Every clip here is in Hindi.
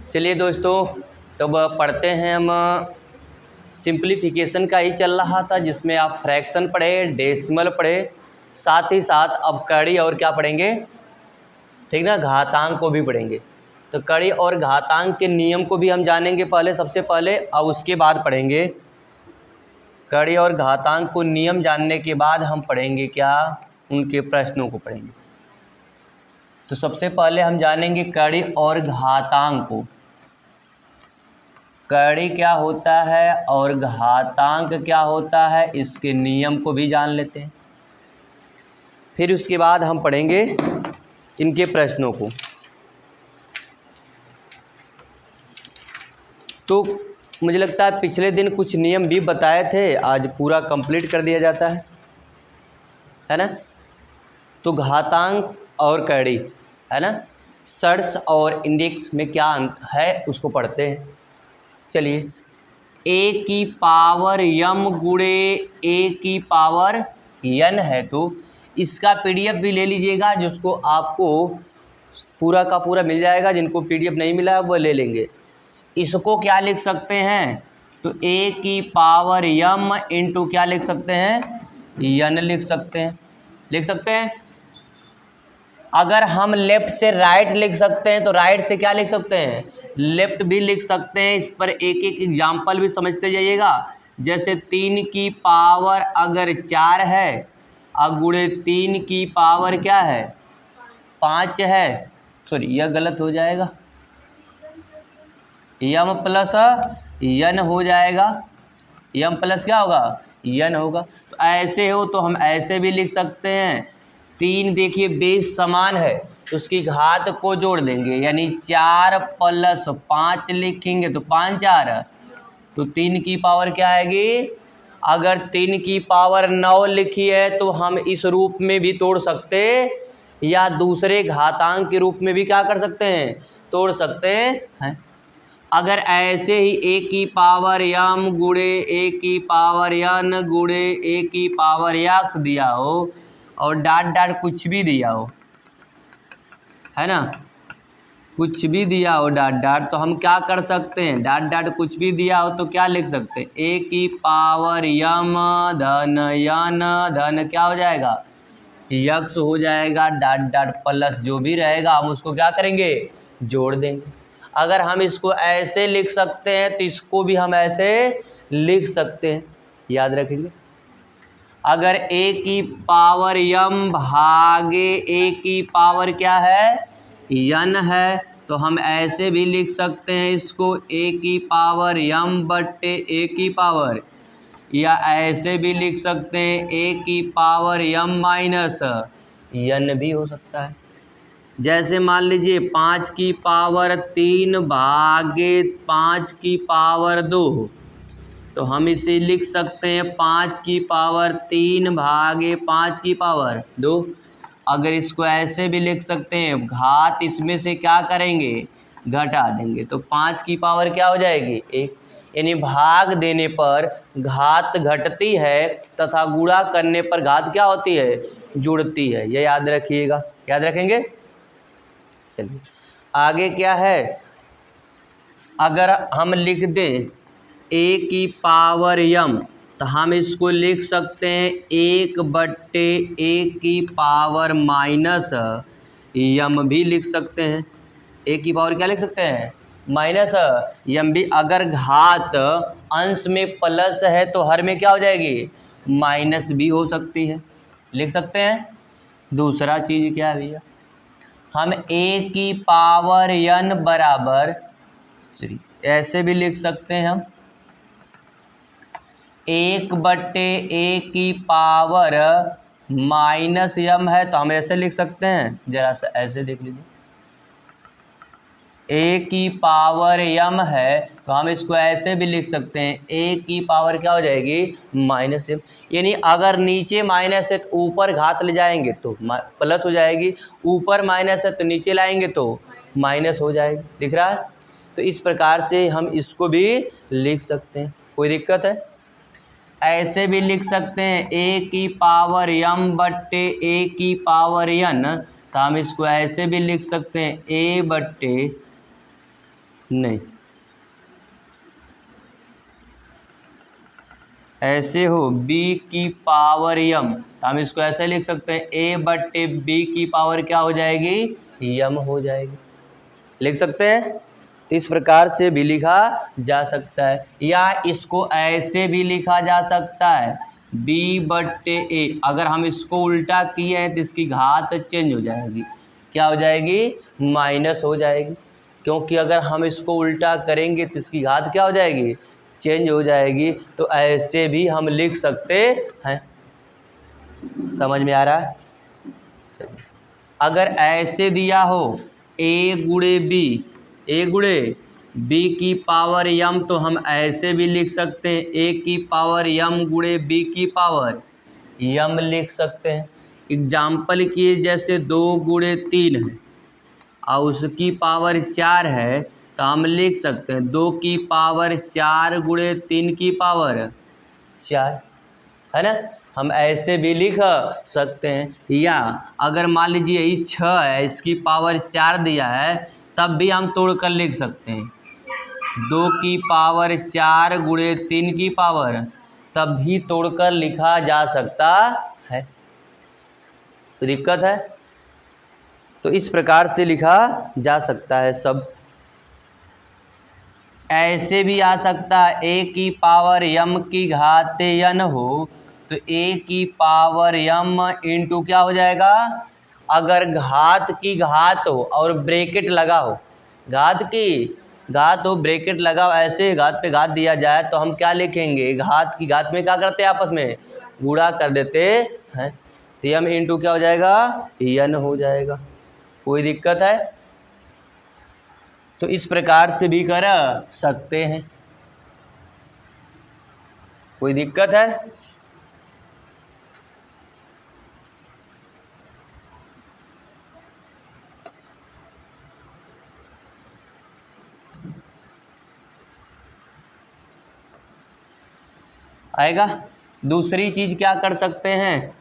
चलिए दोस्तों, तब पढ़ते हैं हम। सिंप्लीफिकेशन का ही चल रहा था जिसमें आप फ्रैक्शन पढ़े, डेसिमल पढ़े, साथ ही साथ अब कड़ी और क्या पढ़ेंगे, ठीक ना, घातांक को भी पढ़ेंगे। तो कड़ी और घातांक के नियम को भी हम जानेंगे पहले, सबसे पहले, और उसके बाद पढ़ेंगे कड़ी और घातांक को। नियम जानने के बाद हम पढ़ेंगे क्या, उनके प्रश्नों को पढ़ेंगे। तो सबसे पहले हम जानेंगे कड़ी और घातांक को। कड़ी क्या होता है और घातांक क्या होता है, इसके नियम को भी जान लेते हैं। फिर उसके बाद हम पढ़ेंगे इनके प्रश्नों को। तो मुझे लगता है पिछले दिन कुछ नियम भी बताए थे, आज पूरा कंप्लीट कर दिया जाता है ना। तो घातांक और कड़ी, है ना, सर्ट्स और इंडेक्स में क्या अंतर है उसको पढ़ते हैं। चलिए, a की पावर m गुणे a की पावर n है, तो इसका पीडीएफ भी ले लीजिएगा, जिसको आपको पूरा का पूरा मिल जाएगा। जिनको पीडीएफ नहीं मिला है वो ले लेंगे। इसको क्या लिख सकते हैं, तो a की पावर m इंटू क्या लिख सकते हैं, n लिख सकते हैं। लिख सकते हैं। अगर हम लेफ्ट से राइट लिख सकते हैं तो राइट से क्या लिख सकते हैं, लेफ्ट भी लिख सकते हैं। इस पर एक एक एग्जाम्पल भी समझते जाइएगा। जैसे 3 की पावर अगर 4 है और गुणे 3 की पावर क्या है, 5 है, सॉरी यह गलत हो जाएगा, m प्लस n हो जाएगा। m प्लस क्या होगा, n होगा। तो ऐसे हो तो हम ऐसे भी लिख सकते हैं। 3 देखिए बेस समान है तो उसकी घात को जोड़ देंगे, यानी 4 प्लस 5 लिखेंगे तो 5 4, तो 3 की पावर क्या आएगी। अगर 3 की पावर 9 लिखी है तो हम इस रूप में भी तोड़ सकते या दूसरे घातांक के रूप में भी क्या कर सकते हैं, तोड़ सकते हैं। अगर ऐसे ही a की पावर m गुणे a की पावर n गुणे a की पावर x दिया हो और डाट डाट कुछ भी दिया हो, है ना, कुछ भी दिया हो डाट डाट, तो हम क्या कर सकते हैं, डाट डाट कुछ भी दिया हो तो क्या लिख सकते हैं, a की पावर m धन n धन क्या हो जाएगा, x हो जाएगा। डाट डाट प्लस जो भी रहेगा हम उसको क्या करेंगे, जोड़ देंगे। अगर हम इसको ऐसे लिख सकते हैं तो इसको भी हम ऐसे लिख सकते हैं, याद रखेंगे। अगर a की पावर m भागे a की पावर क्या है, n है, तो हम ऐसे भी लिख सकते हैं इसको, a की पावर m बट्टे a की पावर, या ऐसे भी लिख सकते हैं a की पावर m माइनस n भी हो सकता है। जैसे मान लीजिए 5 की पावर 3 भागे 5 की पावर 2, तो हम इसे लिख सकते हैं 5 की पावर 3 भागे 5 की पावर 2। अगर इसको ऐसे भी लिख सकते हैं, घात इसमें से क्या करेंगे, घटा देंगे, तो 5 की पावर क्या हो जाएगी, 1। यानी भाग देने पर घात घटती है तथा गुणा करने पर घात क्या होती है, जुड़ती है। यह याद रखिएगा, याद रखेंगे। चलिए आगे क्या है, अगर हम लिख दें a की पावर m, तो हम इसको लिख सकते हैं 1 बट्टे a की पावर माइनस m भी लिख सकते हैं। a की पावर क्या लिख सकते हैं, माइनस m भी। अगर घात अंश में प्लस है तो हर में क्या हो जाएगी, माइनस भी हो सकती है, लिख सकते हैं। दूसरा चीज़ क्या है भैया, हम a की पावर n बराबर ऐसे भी लिख सकते हैं हम, 1 बट्टे a की पावर माइनस m है तो हम ऐसे लिख सकते हैं। जरा सा ऐसे देख लीजिए, a की पावर m है तो हम इसको ऐसे भी लिख सकते हैं, a की पावर क्या हो जाएगी, माइनस m। यानी अगर नीचे माइनस है तो ऊपर घात ले जाएंगे तो प्लस हो जाएगी, ऊपर माइनस है तो नीचे लाएंगे तो माइनस हो जाएगी। दिख रहा है। तो इस प्रकार से हम इसको भी लिख सकते हैं, कोई दिक्कत है। ऐसे भी लिख सकते हैं a की पावर m बट्टे a की पावर n, तो हम इसको ऐसे भी लिख सकते हैं a बट्टे नहीं, ऐसे हो b की पावर m, तो हम इसको ऐसे लिख सकते हैं a/b की पावर क्या हो जाएगी, m हो जाएगी। लिख सकते हैं। तो इस प्रकार से भी लिखा जा सकता है, या इसको ऐसे भी लिखा जा सकता है b/a। अगर हम इसको उल्टा किए हैं तो इसकी घात चेंज हो जाएगी, क्या हो जाएगी, माइनस हो जाएगी, क्योंकि अगर हम इसको उल्टा करेंगे तो इसकी घात क्या हो जाएगी, चेंज हो जाएगी। तो ऐसे भी हम लिख सकते हैं। समझ में आ रहा है? अगर ऐसे दिया हो a गुणे b की पावर m, तो हम ऐसे भी लिख सकते हैं a की पावर m गुणे b की पावर m लिख सकते हैं। एग्जाम्पल की जैसे 2 गुणे 3 है और उसकी पावर 4 है, तो हम लिख सकते हैं 2 की पावर 4 गुणे 3 की पावर 4, है ना। हम ऐसे भी लिख सकते हैं। या अगर मान लीजिए ये 6 है, इसकी पावर 4 दिया है, तब भी हम तोड़कर लिख सकते हैं 2 की पावर 4 गुणे 3 की पावर, तब भी तोड़कर लिखा जा सकता है। तो दिक्कत है? तो इस प्रकार से लिखा जा सकता है सब। ऐसे भी आ सकता है a की पावर m की घात n हो, तो a की पावर m इंटू क्या हो जाएगा, अगर घात की घात हो और ब्रैकेट लगा हो, घात की घात हो ब्रैकेट लगा हो, ऐसे घात पे घात दिया जाए तो हम क्या लिखेंगे, घात की घात में क्या करते हैं, आपस में गुणा कर देते हैं। तो m इंटू क्या हो जाएगा, n हो जाएगा। कोई दिक्कत है? तो इस प्रकार से भी कर सकते हैं। कोई दिक्कत है? आएगा। दूसरी चीज क्या कर सकते हैं,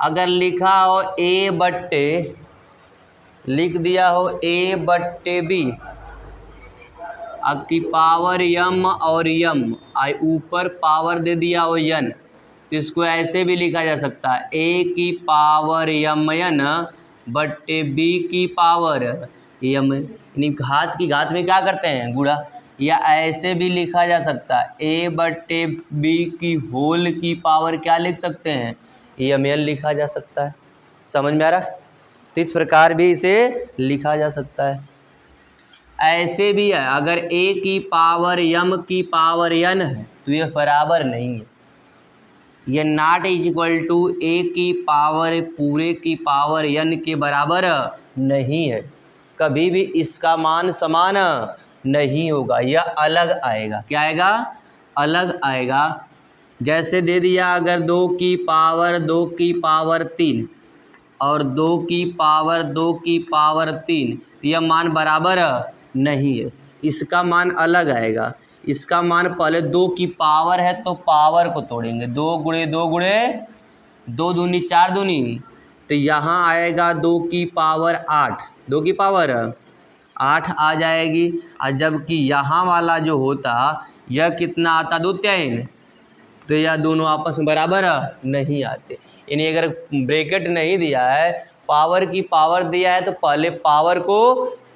अगर लिखा हो a/, लिख दिया हो a/b अब की पावर m और m आई ऊपर पावर दे दिया हो n, तो इसको ऐसे भी लिखा जा सकता है a की पावर mn बट्टे b की पावर m, यानी घात की घात में क्या करते हैं, गुणा। या ऐसे भी लिखा जा सकता है a/b की होल की पावर क्या लिख सकते हैं, mn लिखा जा सकता है। समझ में आ रहा है? तो इस प्रकार भी इसे लिखा जा सकता है। ऐसे भी है, अगर a की पावर m की पावर n है तो यह बराबर नहीं है, यह not is equal to a की पावर पूरे की पावर n के बराबर नहीं है। कभी भी इसका मान समान नहीं होगा, यह अलग आएगा। क्या आएगा, अलग आएगा। जैसे दे दिया अगर 2 की पावर 3 और 2 की पावर 3, तो यह मान बराबर नहीं है, इसका मान अलग आएगा। इसका मान पहले 2 की पावर है तो पावर को तोड़ेंगे, 2 गुणे 2 गुणे 2 दूनी 4 दूनी, तो यहाँ आएगा 2 की पावर 8, 2 की पावर 8 आ जाएगी। और जबकि यहाँ वाला जो होता यह कितना आता, 2/3, तो यह दोनों आपस में बराबर नहीं आते। यानी अगर ब्रैकेट नहीं दिया है, पावर की पावर दिया है, तो पहले पावर को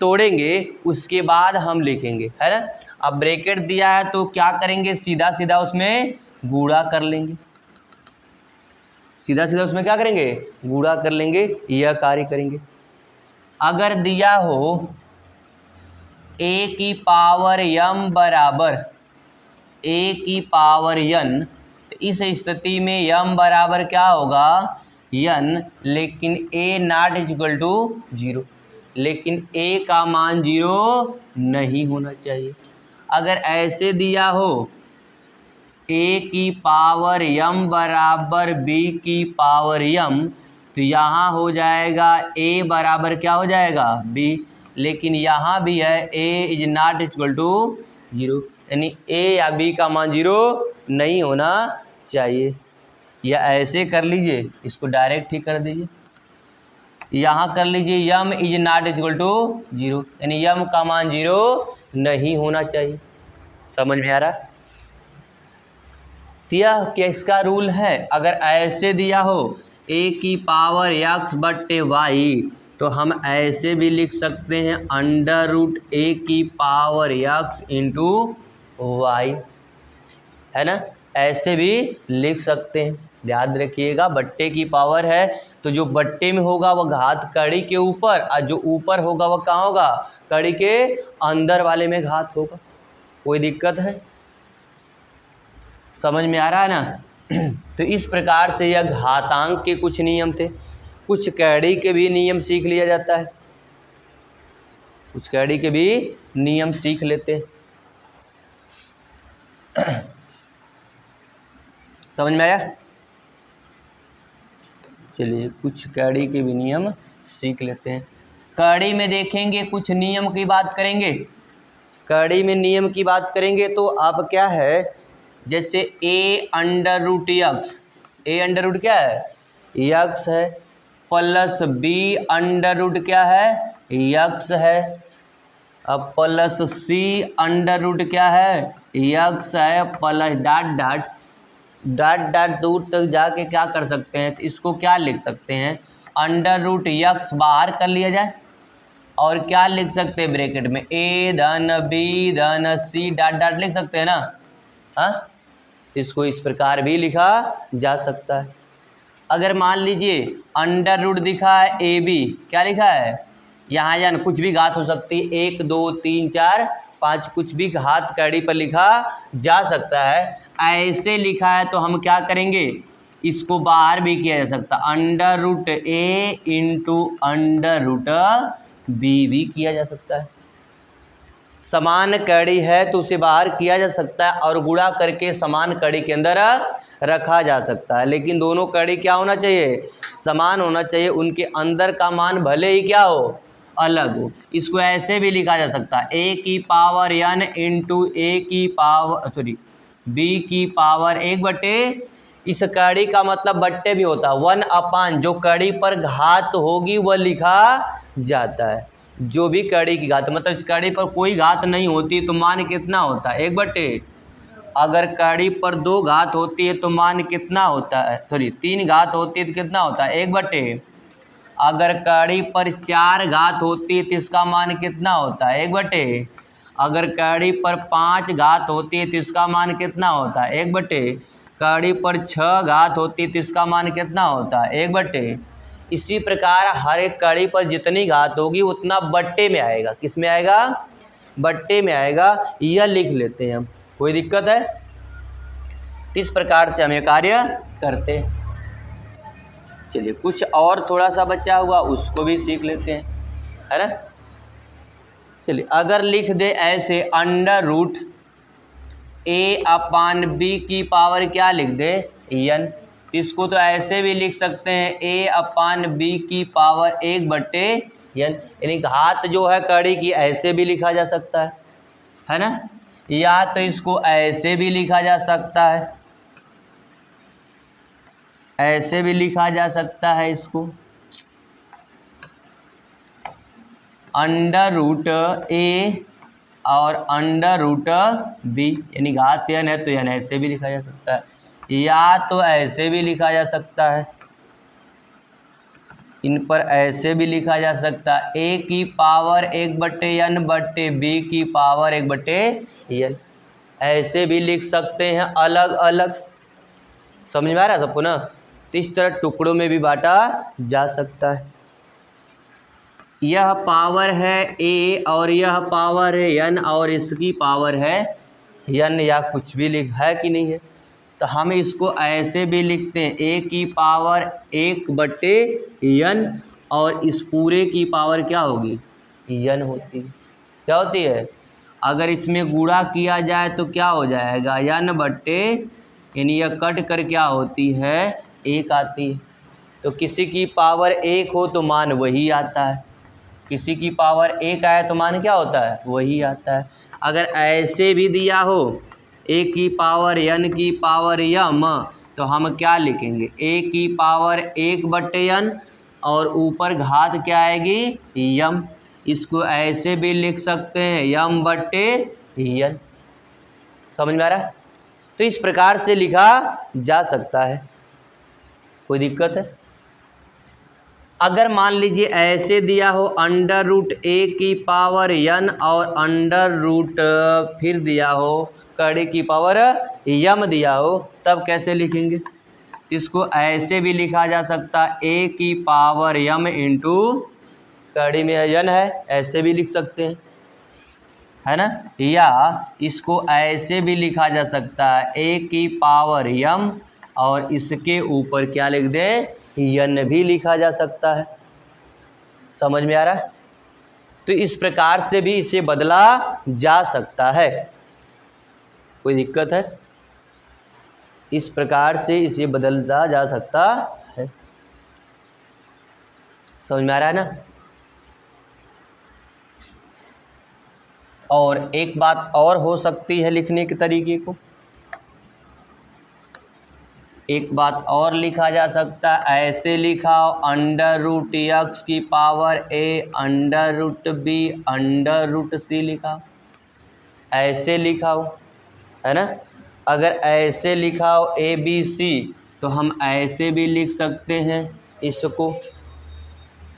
तोड़ेंगे उसके बाद हम लिखेंगे, है ना। अब ब्रैकेट दिया है तो क्या करेंगे, सीधा सीधा उसमें गुणा कर लेंगे, सीधा सीधा उसमें क्या करेंगे, गुणा कर लेंगे, यह कार्य करेंगे। अगर दिया हो a की पावर m बराबर a की पावर n, तो इस स्थिति में m बराबर क्या होगा, n, लेकिन a not is equal to 0, लेकिन a का मान 0 नहीं होना चाहिए। अगर ऐसे दिया हो a की पावर m बराबर b की पावर m, तो यहाँ हो जाएगा a बराबर क्या हो जाएगा, b, लेकिन यहाँ भी है a is not equal to 0, यानी a या b का मान 0 नहीं होना चाहिए। या ऐसे कर लीजिए, इसको डायरेक्ट ही कर दीजिए, यहाँ कर लीजिए m is not equal to 0, यानी m का मान 0 नहीं होना चाहिए। समझ में आ रहा? यह किसका रूल है? अगर ऐसे दिया हो a की पावर x बट्टे वाई, तो हम ऐसे भी लिख सकते हैं अंडर रूट a की पावर x इंटू वाई, है ना? ऐसे भी लिख सकते हैं। याद रखिएगा, बट्टे की पावर है तो जो बट्टे में होगा वह घात कड़ी के ऊपर, और जो ऊपर होगा वह कहाँ होगा? कड़ी के अंदर वाले में घात होगा। कोई दिक्कत है? समझ में आ रहा है ना? तो इस प्रकार से यह घातांक के कुछ नियम थे। कुछ कड़ी के भी नियम सीख लिया जाता है, कुछ कड़ी के भी नियम सीख लेते हैं। समझ में आया? चलिए कुछ कड़ी के भी नियम सीख लेते हैं। कड़ी में देखेंगे, कुछ नियम की बात करेंगे। कड़ी में नियम की बात करेंगे तो अब क्या है, जैसे a under root x, a under root क्या है? यक्स है, प्लस b अंडर रूट क्या है? यक्स है। अब प्लस c अंडर रूट क्या है? यक्स है, plus dot dot dot dot दूर तक जाके क्या कर सकते हैं, तो इसको क्या लिख सकते हैं? अंडर रूट यक्स बाहर कर लिया जाए और क्या लिख सकते हैं ब्रैकेट में? a धन b धन c डॉट डॉट लिख सकते हैं ना? हाँ, इसको इस प्रकार भी लिखा जा सकता है। अगर मान लीजिए अंडर रूट दिखा है ए बी, क्या लिखा है यहाँ? या कुछ भी घात हो सकती है, 1 2 3 4 5, कुछ भी घात कड़ी पर लिखा जा सकता है। ऐसे लिखा है तो हम क्या करेंगे, इसको बाहर भी किया जा सकता है, अंडर रूट ए इंटू अंडर रूट बी भी किया जा सकता है। समान कड़ी है तो उसे बाहर किया जा सकता है और गुणा करके समान कड़ी के अंदर रखा जा सकता है। लेकिन दोनों कड़ी क्या होना चाहिए? समान होना चाहिए। उनके अंदर का मान भले ही क्या हो? अलग हो। इसको ऐसे भी लिखा जा सकता है a की पावर n इंटू a की पावर b की पावर 1 बटे, इस कड़ी का मतलब बट्टे भी होता है, 1 अपान जो कड़ी पर घात होगी वह लिखा जाता है। जो भी कड़ी की घात, मतलब कड़ी पर कोई घात नहीं होती तो मान कितना होता है? 1 बटे। अगर कड़ी पर 2 घात होती है तो मान कितना होता है? 3 घात होती है तो कितना होता है? 1 बटे। अगर कड़ी पर 4 घात होती है तो इसका मान कितना होता है? 1 बटे। अगर कड़ी पर 5 घात होती है तो इसका मान कितना होता है? 1 बटे। कड़ी पर 6 घात होती है तो इसका मान कितना होता है? 1 बटे। इसी प्रकार हर एक कड़ी पर जितनी घात होगी उतना बट्टे में आएगा। किस में आएगा? बट्टे में आएगा। यह लिख लेते हैं हम। कोई दिक्कत है? इस प्रकार से हम ये कार्य करते हैं। चलिए कुछ और थोड़ा सा बचा हुआ उसको भी सीख लेते हैं, है ना? चलिए अगर लिख दे ऐसे under root a upon B की पावर क्या लिख दे? n। इसको तो ऐसे भी लिख सकते हैं a अपान बी की पावर 1 बट्टे n। यानी घात जो है कड़ी की ऐसे भी लिखा जा सकता है ना? या तो इसको ऐसे भी लिखा जा सकता है, ऐसे भी लिखा जा सकता है इसको अंडर रूट a और अंडर रूट b, यानी घात n है तो n ऐसे भी लिखा जा सकता है, या तो ऐसे भी लिखा जा सकता है, इन पर ऐसे भी लिखा जा सकता है a की पावर 1 बट्टे n बट्टे b की पावर 1 बट्टे n। ऐसे भी लिख सकते हैं अलग अलग। समझ में आ रहा है सबको ना? तो इस तरह टुकड़ों में भी बांटा जा सकता है। यह पावर है a और यह पावर है n और इसकी पावर है n, या कुछ भी लिखा है कि नहीं है? तो हम इसको ऐसे भी लिखते हैं a की पावर 1 बट्टे n और इस पूरे की पावर क्या होगी? n होती है। क्या होती है? अगर इसमें गुणा किया जाए तो क्या हो जाएगा? n बट्टे, यानी यह कट कर क्या होती है? 1 आती है। तो किसी की पावर 1 हो तो मान वही आता है, किसी की पावर 1 आए तो मान क्या होता है? वही आता है। अगर ऐसे भी दिया हो a की पावर n की पावर m, तो हम क्या लिखेंगे? a की पावर 1 बट्टे n और ऊपर घात क्या आएगी? m। इसको ऐसे भी लिख सकते हैं यम बट्टे यन। समझ में आ रहा है? तो इस प्रकार से लिखा जा सकता है। कोई दिक्कत है? अगर मान लीजिए ऐसे दिया हो अंडर रूट ए की पावर यन और अंडर रूट फिर दिया हो कड़ी की पावर यम दिया हो, तब कैसे लिखेंगे? इसको ऐसे भी लिखा जा सकता है ए की पावर यम इंटू कड़ी में यन है, ऐसे भी लिख सकते हैं, है ना। या इसको ऐसे भी लिखा जा सकता है ए की पावर यम और इसके ऊपर क्या लिख दे, यन भी लिखा जा सकता है। समझ में आ रहा है? तो इस प्रकार से भी इसे बदला जा सकता है। कोई दिक्कत है? इस प्रकार से इसे बदला जा सकता है। समझ में आ रहा है ना। और एक बात और हो सकती है लिखने के तरीके को, एक बात और लिखा जा सकता है, ऐसे लिखा हो अंडर रूट एक्स की power a under root b under root c लिखा, ऐसे लिखा हो, है ना। अगर ऐसे लिखा हो ए बी सी तो हम ऐसे भी लिख सकते हैं, इसको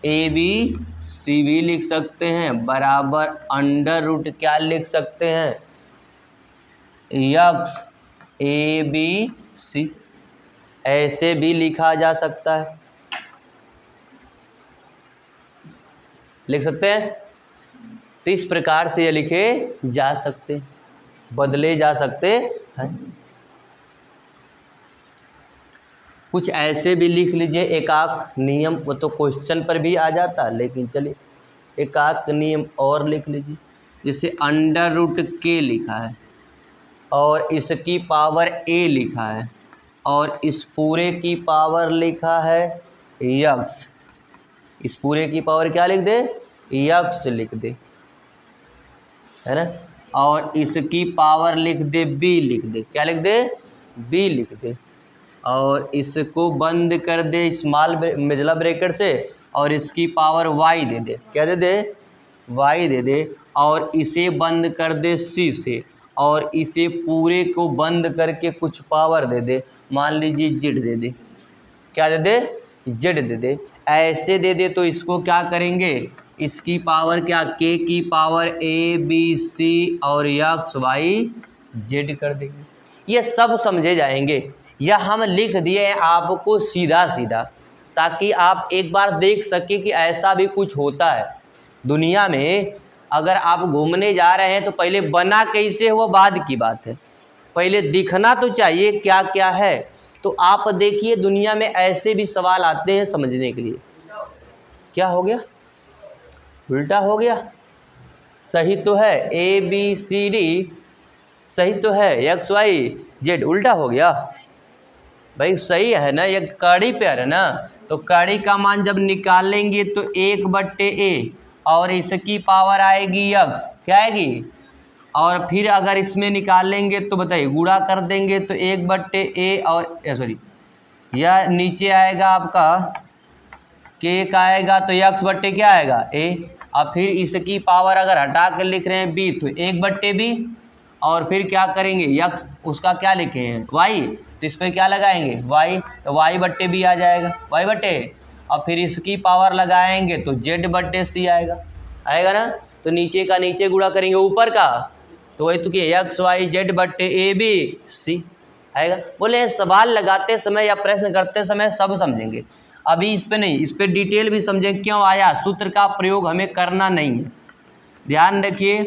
ए बी सी भी लिख सकते हैं बराबर अंडर रूट क्या लिख सकते हैं, एक्स ए बी सी, ऐसे भी लिखा जा सकता है। लिख सकते हैं। तो इस प्रकार से ये लिखे जा सकते, बदले जा सकते हैं। कुछ ऐसे भी लिख लीजिए एकाक नियम, वो तो क्वेश्चन पर भी आ जाता, लेकिन चलिए एकाक नियम और लिख लीजिए। जैसे अंडर रूट के लिखा है और इसकी पावर ए लिखा है और इस पूरे की पावर लिखा है यक्स, इस पूरे की पावर क्या लिख दे, यक्स लिख दे, है ना। और इसकी पावर लिख दे बी लिख दे, क्या लिख दे, बी लिख दे। और इसको बंद कर दे स्मॉल मिडल ब्रैकेट से और इसकी पावर वाई दे दे, क्या दे दे, वाई दे दे। और इसे बंद कर दे सी से और इसे पूरे को बंद करके कुछ पावर दे दे, मान लीजिए जेड दे दे, क्या दे दे, जेड दे दे। ऐसे दे दे तो इसको क्या करेंगे, इसकी पावर क्या, के की पावर ए बी सी और एक्स वाई जेड कर देंगे। ये सब समझे जाएंगे। या हम लिख दिए हैं आपको सीधा सीधा, ताकि आप एक बार देख सके कि ऐसा भी कुछ होता है दुनिया में। अगर आप घूमने जा रहे हैं तो पहले बना कैसे हुआ बाद की बात है, पहले दिखना तो चाहिए क्या क्या है। तो आप देखिए दुनिया में ऐसे भी सवाल आते हैं समझने के लिए। क्या हो गया, उल्टा हो गया, सही तो है, ए बी सी डी सही तो है, एक्स वाई जेड उल्टा हो गया। भाई सही है ना, ये कड़ी पेयर है ना, तो कड़ी का मान जब निकालेंगे तो 1/a और इसकी पावर आएगी एक्स, क्या आएगी, और फिर अगर इसमें निकालेंगे तो बताइए गुणा कर देंगे तो 1/a और सॉरी यह नीचे आएगा आपका के का आएगा तो x/, क्या आएगा a, और फिर इसकी पावर अगर हटा कर लिख रहे हैं b तो 1/b और फिर क्या करेंगे x उसका क्या लिखे हैं y, तो इस पर क्या लगाएंगे y, तो y/b आ जाएगा, y/, और फिर इसकी पावर लगाएंगे तो z/c आएगा, आएगा ना। तो नीचे का नीचे गुणा करेंगे ऊपर का तो वही तो कि x/y/z/a/b/c आएगा। बोले सवाल लगाते समय या प्रश्न करते समय सब समझेंगे, अभी इस पे नहीं, इस पे डिटेल भी समझें क्यों आया। सूत्र का प्रयोग हमें करना नहीं है, ध्यान रखिए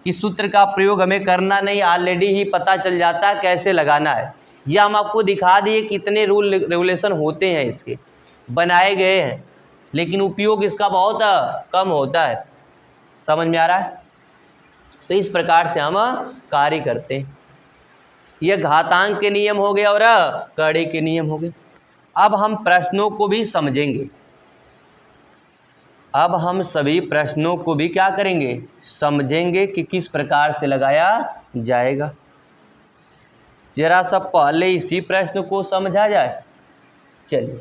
कि सूत्र का प्रयोग हमें करना नहीं, ऑलरेडी ही पता चल जाता है कैसे लगाना है। यह हम आपको दिखा दिए कितने रूल रेगुलेशन होते हैं, इसके बनाए गए हैं, लेकिन उपयोग इसका बहुत कम होता है। समझ में आ रहा है? तो इस प्रकार से हम कार्य करते हैं। यह घातांक के नियम हो गए और कड़ी के नियम हो गए। अब हम प्रश्नों को भी समझेंगे, अब हम सभी प्रश्नों को भी क्या करेंगे, समझेंगे कि किस प्रकार से लगाया जाएगा। जरा सा पहले इसी प्रश्न को समझा जाए, चलिए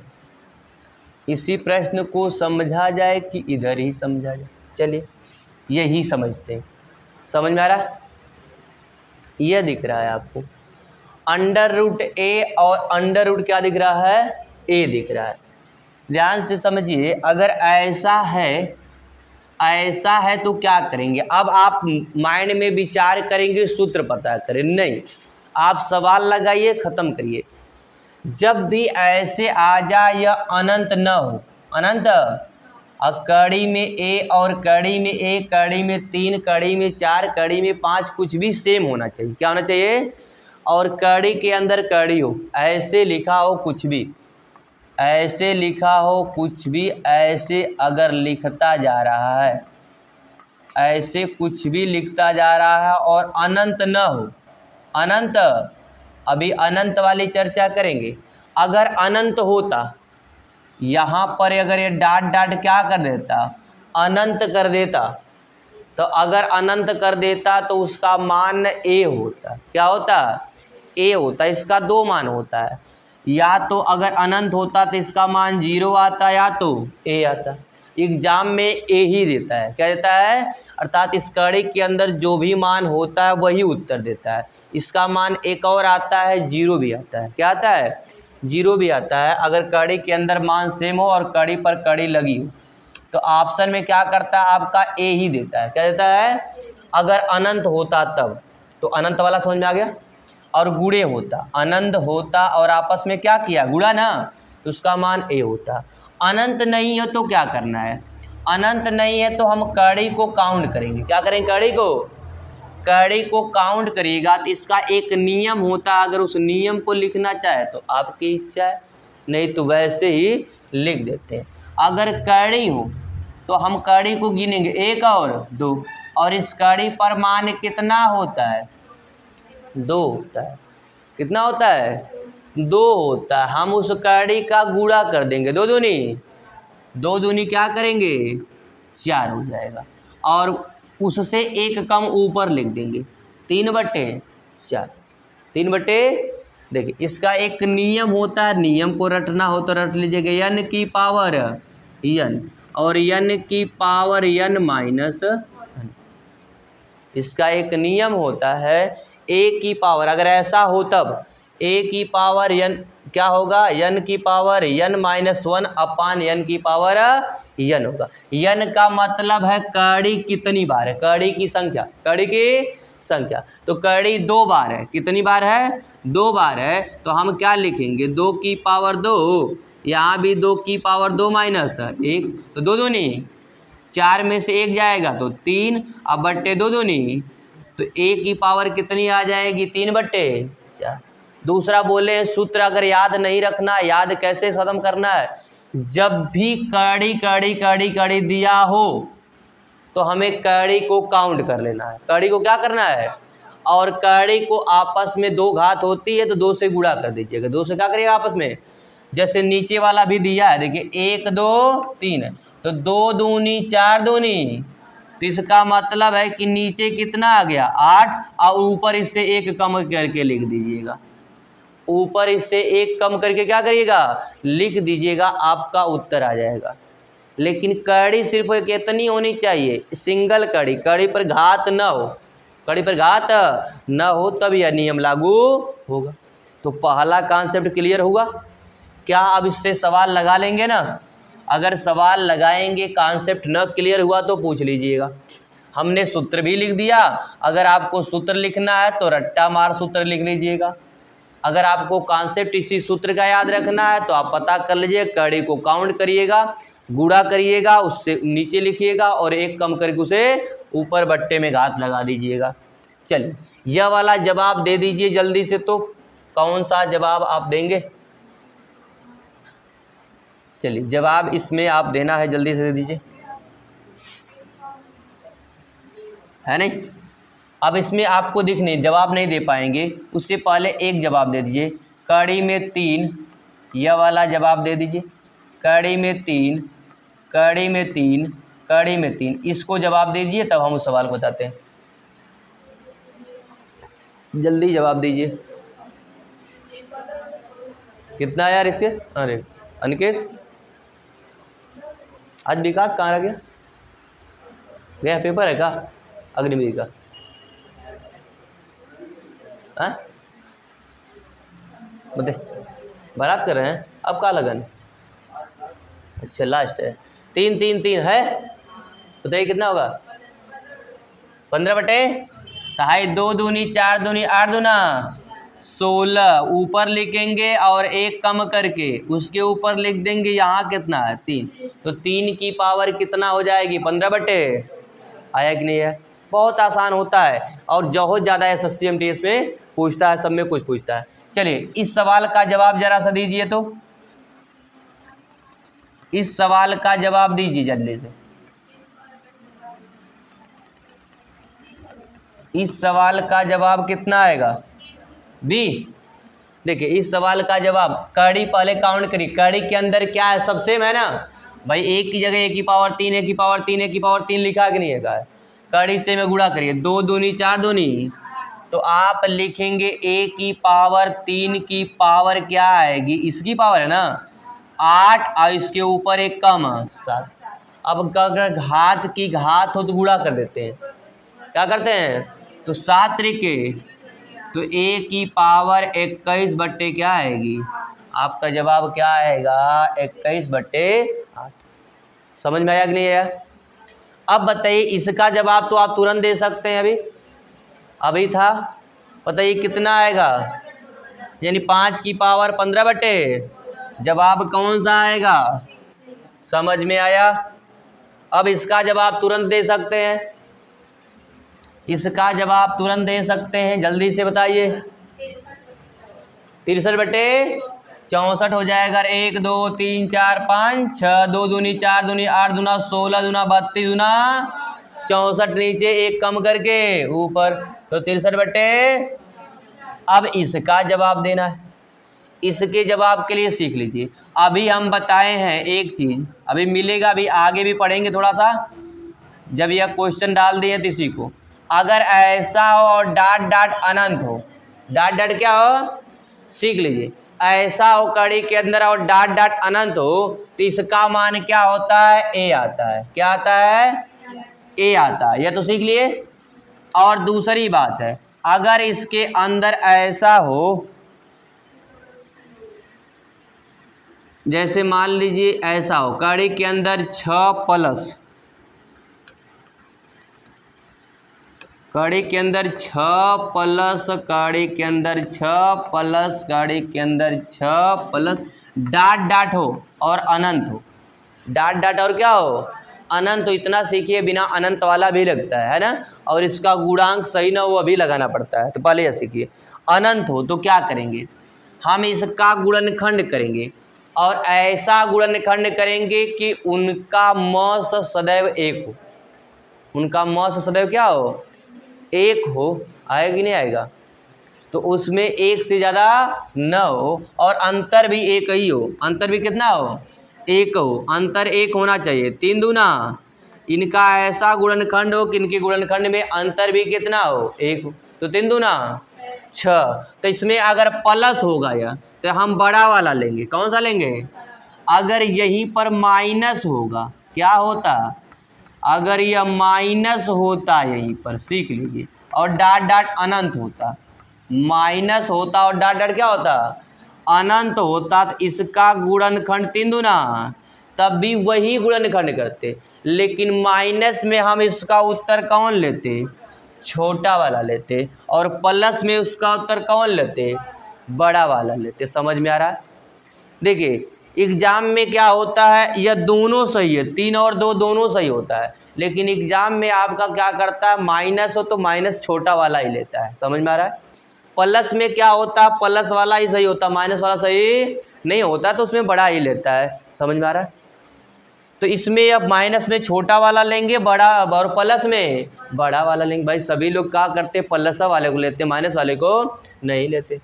इसी प्रश्न को समझा जाए कि इधर ही समझा जाए। चलिए यही समझते हैं। समझ में आ रहा है? यह दिख रहा है आपको अंडर रूट ए और अंडर रूट क्या दिख रहा है, ए दिख रहा है। ध्यान से समझिए, अगर ऐसा है तो क्या करेंगे। अब आप माइंड में विचार करेंगे, सूत्र पता करें, नहीं, आप सवाल लगाइए, ख़त्म करिए। जब भी ऐसे आ जाए या अनंत न हो, अनंत, और कड़ी में ए और कड़ी में ए, कड़ी में 3, कड़ी में 4, कड़ी में 5, कुछ भी सेम होना चाहिए। क्या होना चाहिए? और कड़ी के अंदर कड़ी हो, ऐसे लिखा हो कुछ भी, ऐसे लिखा हो कुछ भी, ऐसे अगर लिखता जा रहा है, ऐसे कुछ भी लिखता जा रहा है और अनंत न हो, अनंत, अभी अनंत वाली चर्चा करेंगे। अगर अनंत होता, यहाँ पर अगर ये डाट डाट क्या कर देता, अनंत कर देता, तो अगर अनंत कर देता तो उसका मान ए होता। क्या होता? ए होता। इसका दो मान होता है, या तो अगर अनंत होता तो इसका मान 0 आता, या तो ए आता। एग्जाम में ए ही देता है। क्या देता है? अर्थात इस कड़ी के अंदर जो भी मान होता है वही उत्तर देता है। इसका मान एक और आता है, 0 भी आता है। क्या आता है? 0 भी आता है। अगर कड़ी के अंदर मान सेम हो और कड़ी पर कड़ी लगी हो, तो ऑप्शन में क्या करता है, आपका ए ही देता है। क्या देता है? अगर अनंत होता तब, तो अनंत वाला समझ में आ गया। और गुणे होता, अनंत होता और आपस में क्या किया, गुणा ना, तो उसका मान ए होता। अनंत नहीं है तो क्या करना है, अनंत नहीं है तो हम कड़ी को काउंट करेंगे। क्या करेंगे? कड़ी को काउंट करिएगा तो इसका एक नियम होता है। अगर उस नियम को लिखना चाहे तो आपकी इच्छा है, नहीं तो वैसे ही लिख देते हैं। अगर कड़ी हो तो हम कड़ी को गिनेंगे 1 और 2, और इस कड़ी पर मान कितना होता है, 2 होता है। कितना होता है? 2 होता है। हम उस कड़ी का गुणा कर देंगे, 2 दूनी, 2 दूनी क्या करेंगे, 4 हो जाएगा। और उससे एक कम ऊपर लिख देंगे, 3/4, 3/, देखिए इसका एक नियम होता है, नियम को रटना हो तो रट लीजिएगा, n की पावर n और n की पावर n माइनस, इसका एक नियम होता है a की पावर, अगर ऐसा हो तब a की पावर n क्या होगा, n की पावर n माइनस 1 अपान n की पावर n होगा। n का मतलब है कड़ी कितनी बार है, कड़ी की संख्या, कड़ी की संख्या। तो कड़ी 2 बार है, कितनी बार है, 2 बार है। तो हम क्या लिखेंगे, 2 की पावर 2, यहाँ भी 2 की पावर 2 माइनस 1, तो 2 दूनी 4 में से 1 जाएगा तो 3, अब बट्टे 2 दूनी, तो a की पावर कितनी आ जाएगी, 3/4। दूसरा बोले सूत्र अगर याद नहीं रखना, याद कैसे खत्म करना है, जब भी कड़ी कड़ी कड़ी कड़ी दिया हो तो हमें कड़ी को काउंट कर लेना है। कड़ी को क्या करना है, और कड़ी को आपस में 2 घात होती है तो 2 से गुणा कर दीजिएगा। 2 से क्या करिएगा आपस में, जैसे नीचे वाला भी दिया है, देखिए 1 2 3, तो 2 दूनी 4 दूनी, तो इसका मतलब है कि नीचे कितना आ गया 8, और ऊपर इससे 1 कम करके लिख दीजिएगा। ऊपर इससे 1 कम करके क्या करिएगा, लिख दीजिएगा, आपका उत्तर आ जाएगा। लेकिन कड़ी सिर्फ कितनी होनी चाहिए, सिंगल कड़ी, कड़ी पर घात न हो, कड़ी पर घात न हो, तब यह नियम लागू होगा। तो पहला कॉन्सेप्ट क्लियर हुआ क्या? अब इससे सवाल लगा लेंगे ना, अगर सवाल लगाएंगे कॉन्सेप्ट न क्लियर हुआ तो पूछ लीजिएगा। हमने सूत्र भी लिख दिया, अगर आपको सूत्र लिखना है तो रट्टा मार सूत्र लिख लीजिएगा। अगर आपको कॉन्सेप्ट इसी सूत्र का याद रखना है तो आप पता कर लीजिए, कड़ी को काउंट करिएगा, गुणा करिएगा, उससे नीचे लिखिएगा और 1 कम करके उसे ऊपर बट्टे में घात लगा दीजिएगा। चलिए यह वाला जवाब दे दीजिए जल्दी से। तो कौन सा जवाब आप देंगे, चलिए जवाब इसमें आप देना है, जल्दी से दे दीजिए, है नहीं। अब इसमें आपको दिख नहीं, जवाब नहीं दे पाएंगे, उससे पहले एक जवाब दे दीजिए, कड़ी में 3, यह वाला जवाब दे दीजिए, कड़ी में 3, कड़ी में 3, कड़ी में 3, इसको जवाब दे दीजिए, तब हम उस सवाल को बताते हैं। जल्दी जवाब दीजिए, कितना यार इसके, अरे अनिकेश, आज विकास कहाँ रह गया, गया पेपर है का अग्निवीर का? हाँ बते बारात कर रहे हैं अब का लगन? अच्छा लास्ट है। 3 3 3 है, बताइए कितना होगा? 15 बटे 2.5, 2 दूनी 4 दूनी 8 दूना 16 ऊपर लिखेंगे और एक कम करके उसके ऊपर लिख देंगे। यहाँ कितना है? 3। तो 3 की पावर कितना हो जाएगी? 15 बटे। आया कि नहीं है? बहुत आसान होता है और बहुत ज़्यादा SSC MTS में पूछता है, सब में कुछ पूछता है। चलिए इस सवाल का जवाब जरा सा दीजिए, तो इस सवाल का जवाब दीजिए जल्दी से। इस सवाल का जवाब कितना आएगा? बी। देखिए इस सवाल का जवाब, कड़ी पहले काउंट करिए, कड़ी के अंदर क्या है? सब सेम है ना भाई, एक की जगह एक की पावर 3, एक की पावर 3, एक की पावर 3 लिखा कि नहीं है? कड़ी से में गुणा करिए, 2 दूनी 4 दूनी, तो आप लिखेंगे a की पावर 3 की पावर क्या आएगी? इसकी पावर है ना 8 और इसके ऊपर एक कम 7। अब अगर घात की घात हो तो गुणा कर देते हैं, क्या करते हैं? तो 7 तरीके, तो a की पावर 21 बट्टे क्या आएगी? आपका जवाब क्या आएगा? 21 बट्टे 8। समझ में आया कि नहीं आया? अब बताइए इसका जवाब तो आप तुरंत दे सकते हैं, अभी था। बताइए कितना आएगा? यानी 5 की पावर 15 बटे, जवाब कौन सा आएगा? समझ में आया? अब इसका जवाब तुरंत दे सकते हैं, इसका जवाब तुरंत दे सकते हैं, जल्दी से बताइए। 63 बटे 64 हो जाएगा। 1 2 3 4 5 6, 2 दूनी 4 दूनी 8 दूना 16 दूना 32 दूना 64, नीचे एक कम करके ऊपर, तो 63 बटे। अब इसका जवाब देना है, इसके जवाब के लिए सीख लीजिए। अभी हम बताए हैं एक चीज़, अभी मिलेगा, अभी आगे भी पढ़ेंगे थोड़ा सा, जब यह क्वेश्चन डाल दिए तो इसी को, अगर ऐसा हो और डाट डाट अनंत हो, डाट डाट क्या हो? सीख लीजिए। ऐसा हो कड़ी के अंदर और डाट डाट अनंत हो तो इसका मान क्या होता है? ए आता है। क्या आता है? ए आता है, यह तो सीख लिए। और दूसरी बात है, अगर इसके अंदर ऐसा हो, जैसे मान लीजिए ऐसा हो कड़ी के अंदर 6 प्लस, कड़ी के अंदर 6 प्लस, कड़ी के अंदर 6 प्लस, कड़ी के अंदर 6 प्लस, डाट डाट हो और अनंत हो, डाट डाट और क्या हो? अनंत हो। इतना सीखिए, बिना अनंत वाला भी लगता है ना, और इसका गुणांक सही ना हो अभी लगाना पड़ता है, तो पहले यह सीखिए। अनंत हो तो क्या करेंगे? हम इसका गुणनखंड करेंगे और ऐसा गुणनखंड करेंगे कि उनका मौस सदैव एक हो, उनका मौस सदैव क्या हो? एक हो। आएगा कि नहीं आएगा? तो उसमें एक से ज़्यादा न हो और अंतर भी एक ही हो। अंतर भी कितना हो? एक हो। अंतर एक होना चाहिए। 3 दूना, इनका ऐसा गुणनखंड हो कि इनके गुणनखंड में अंतर भी कितना हो? एक हो। तो 3 दूना 6। तो इसमें अगर प्लस होगा या तो हम बड़ा वाला लेंगे। कौन सा लेंगे? अगर यहीं पर माइनस होगा, क्या होता? अगर यह माइनस होता यहीं पर, सीख लीजिए, और डाट डाट अनंत होता, माइनस होता और डाट डाट क्या होता? अनंत होता, तो इसका गुणनखंड 3 दूना, तब भी वही गुणनखंड करते, लेकिन माइनस में हम इसका उत्तर कौन लेते? छोटा वाला लेते, और प्लस में उसका उत्तर कौन लेते? बड़ा वाला लेते। समझ में आ रहा है? देखिए एग्जाम में क्या होता है, यह दोनों सही है, 3 और 2 दोनों सही होता है, लेकिन एग्जाम में आपका क्या करता है? माइनस हो तो माइनस छोटा वाला ही लेता है। समझ में आ रहा है? प्लस में क्या होता है? प्लस वाला ही सही होता है, माइनस वाला सही नहीं होता, तो उसमें बड़ा ही लेता है। समझ में आ रहा है? तो इसमें अब माइनस में छोटा वाला लेंगे बड़ा, और प्लस में बड़ा वाला लेंगे। भाई सभी लोग क्या करते? प्लस वाले को लेते, माइनस वाले को नहीं लेते।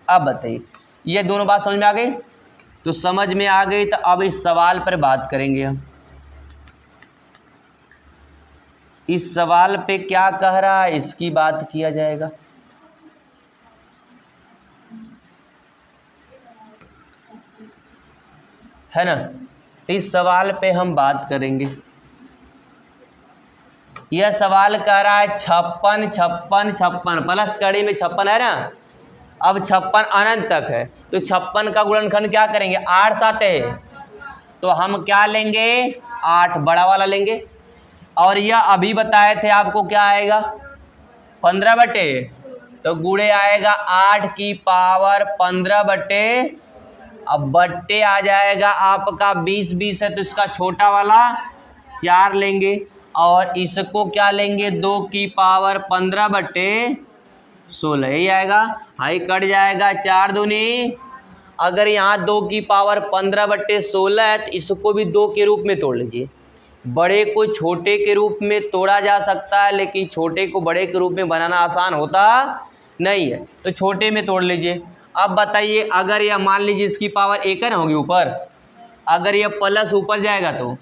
अब बताइए ये दोनों बात समझ में आ गई? तो समझ में आ गई, तो अब इस सवाल पर बात करेंगे हम। इस सवाल पे क्या कह रहा है इसकी बात किया जाएगा। है ना? तो इस सवाल पे हम बात करेंगे। यह सवाल कह रहा है 56 56 56 प्लस कड़ी में 56 है ना। अब 56 अनंत तक है तो 56 का गुणनखंड क्या करेंगे, 8 साते है तो हम क्या लेंगे, 8 बड़ा वाला लेंगे। और यह अभी बताए थे आपको क्या आएगा, 15 बटे, तो गुणे आएगा 8 की पावर 15 बटे, अब बट्टे आ जाएगा आपका 20 20 है तो इसका छोटा वाला 4 लेंगे और इसको क्या लेंगे 2 की पावर 15 बटे 16, यही आएगा। हाई कट जाएगा 4 दूनी, अगर यहाँ 2 की पावर 15 बटे 16 है तो इसको भी 2 के रूप में तोड़ लीजिए। बड़े को छोटे के रूप में तोड़ा जा सकता है लेकिन छोटे को बड़े के रूप में बनाना आसान होता नहीं है, तो छोटे में तोड़ लीजिए। अब बताइए अगर यह मान लीजिए इसकी पावर 1 न होगी ऊपर, अगर यह प्लस ऊपर जाएगा तो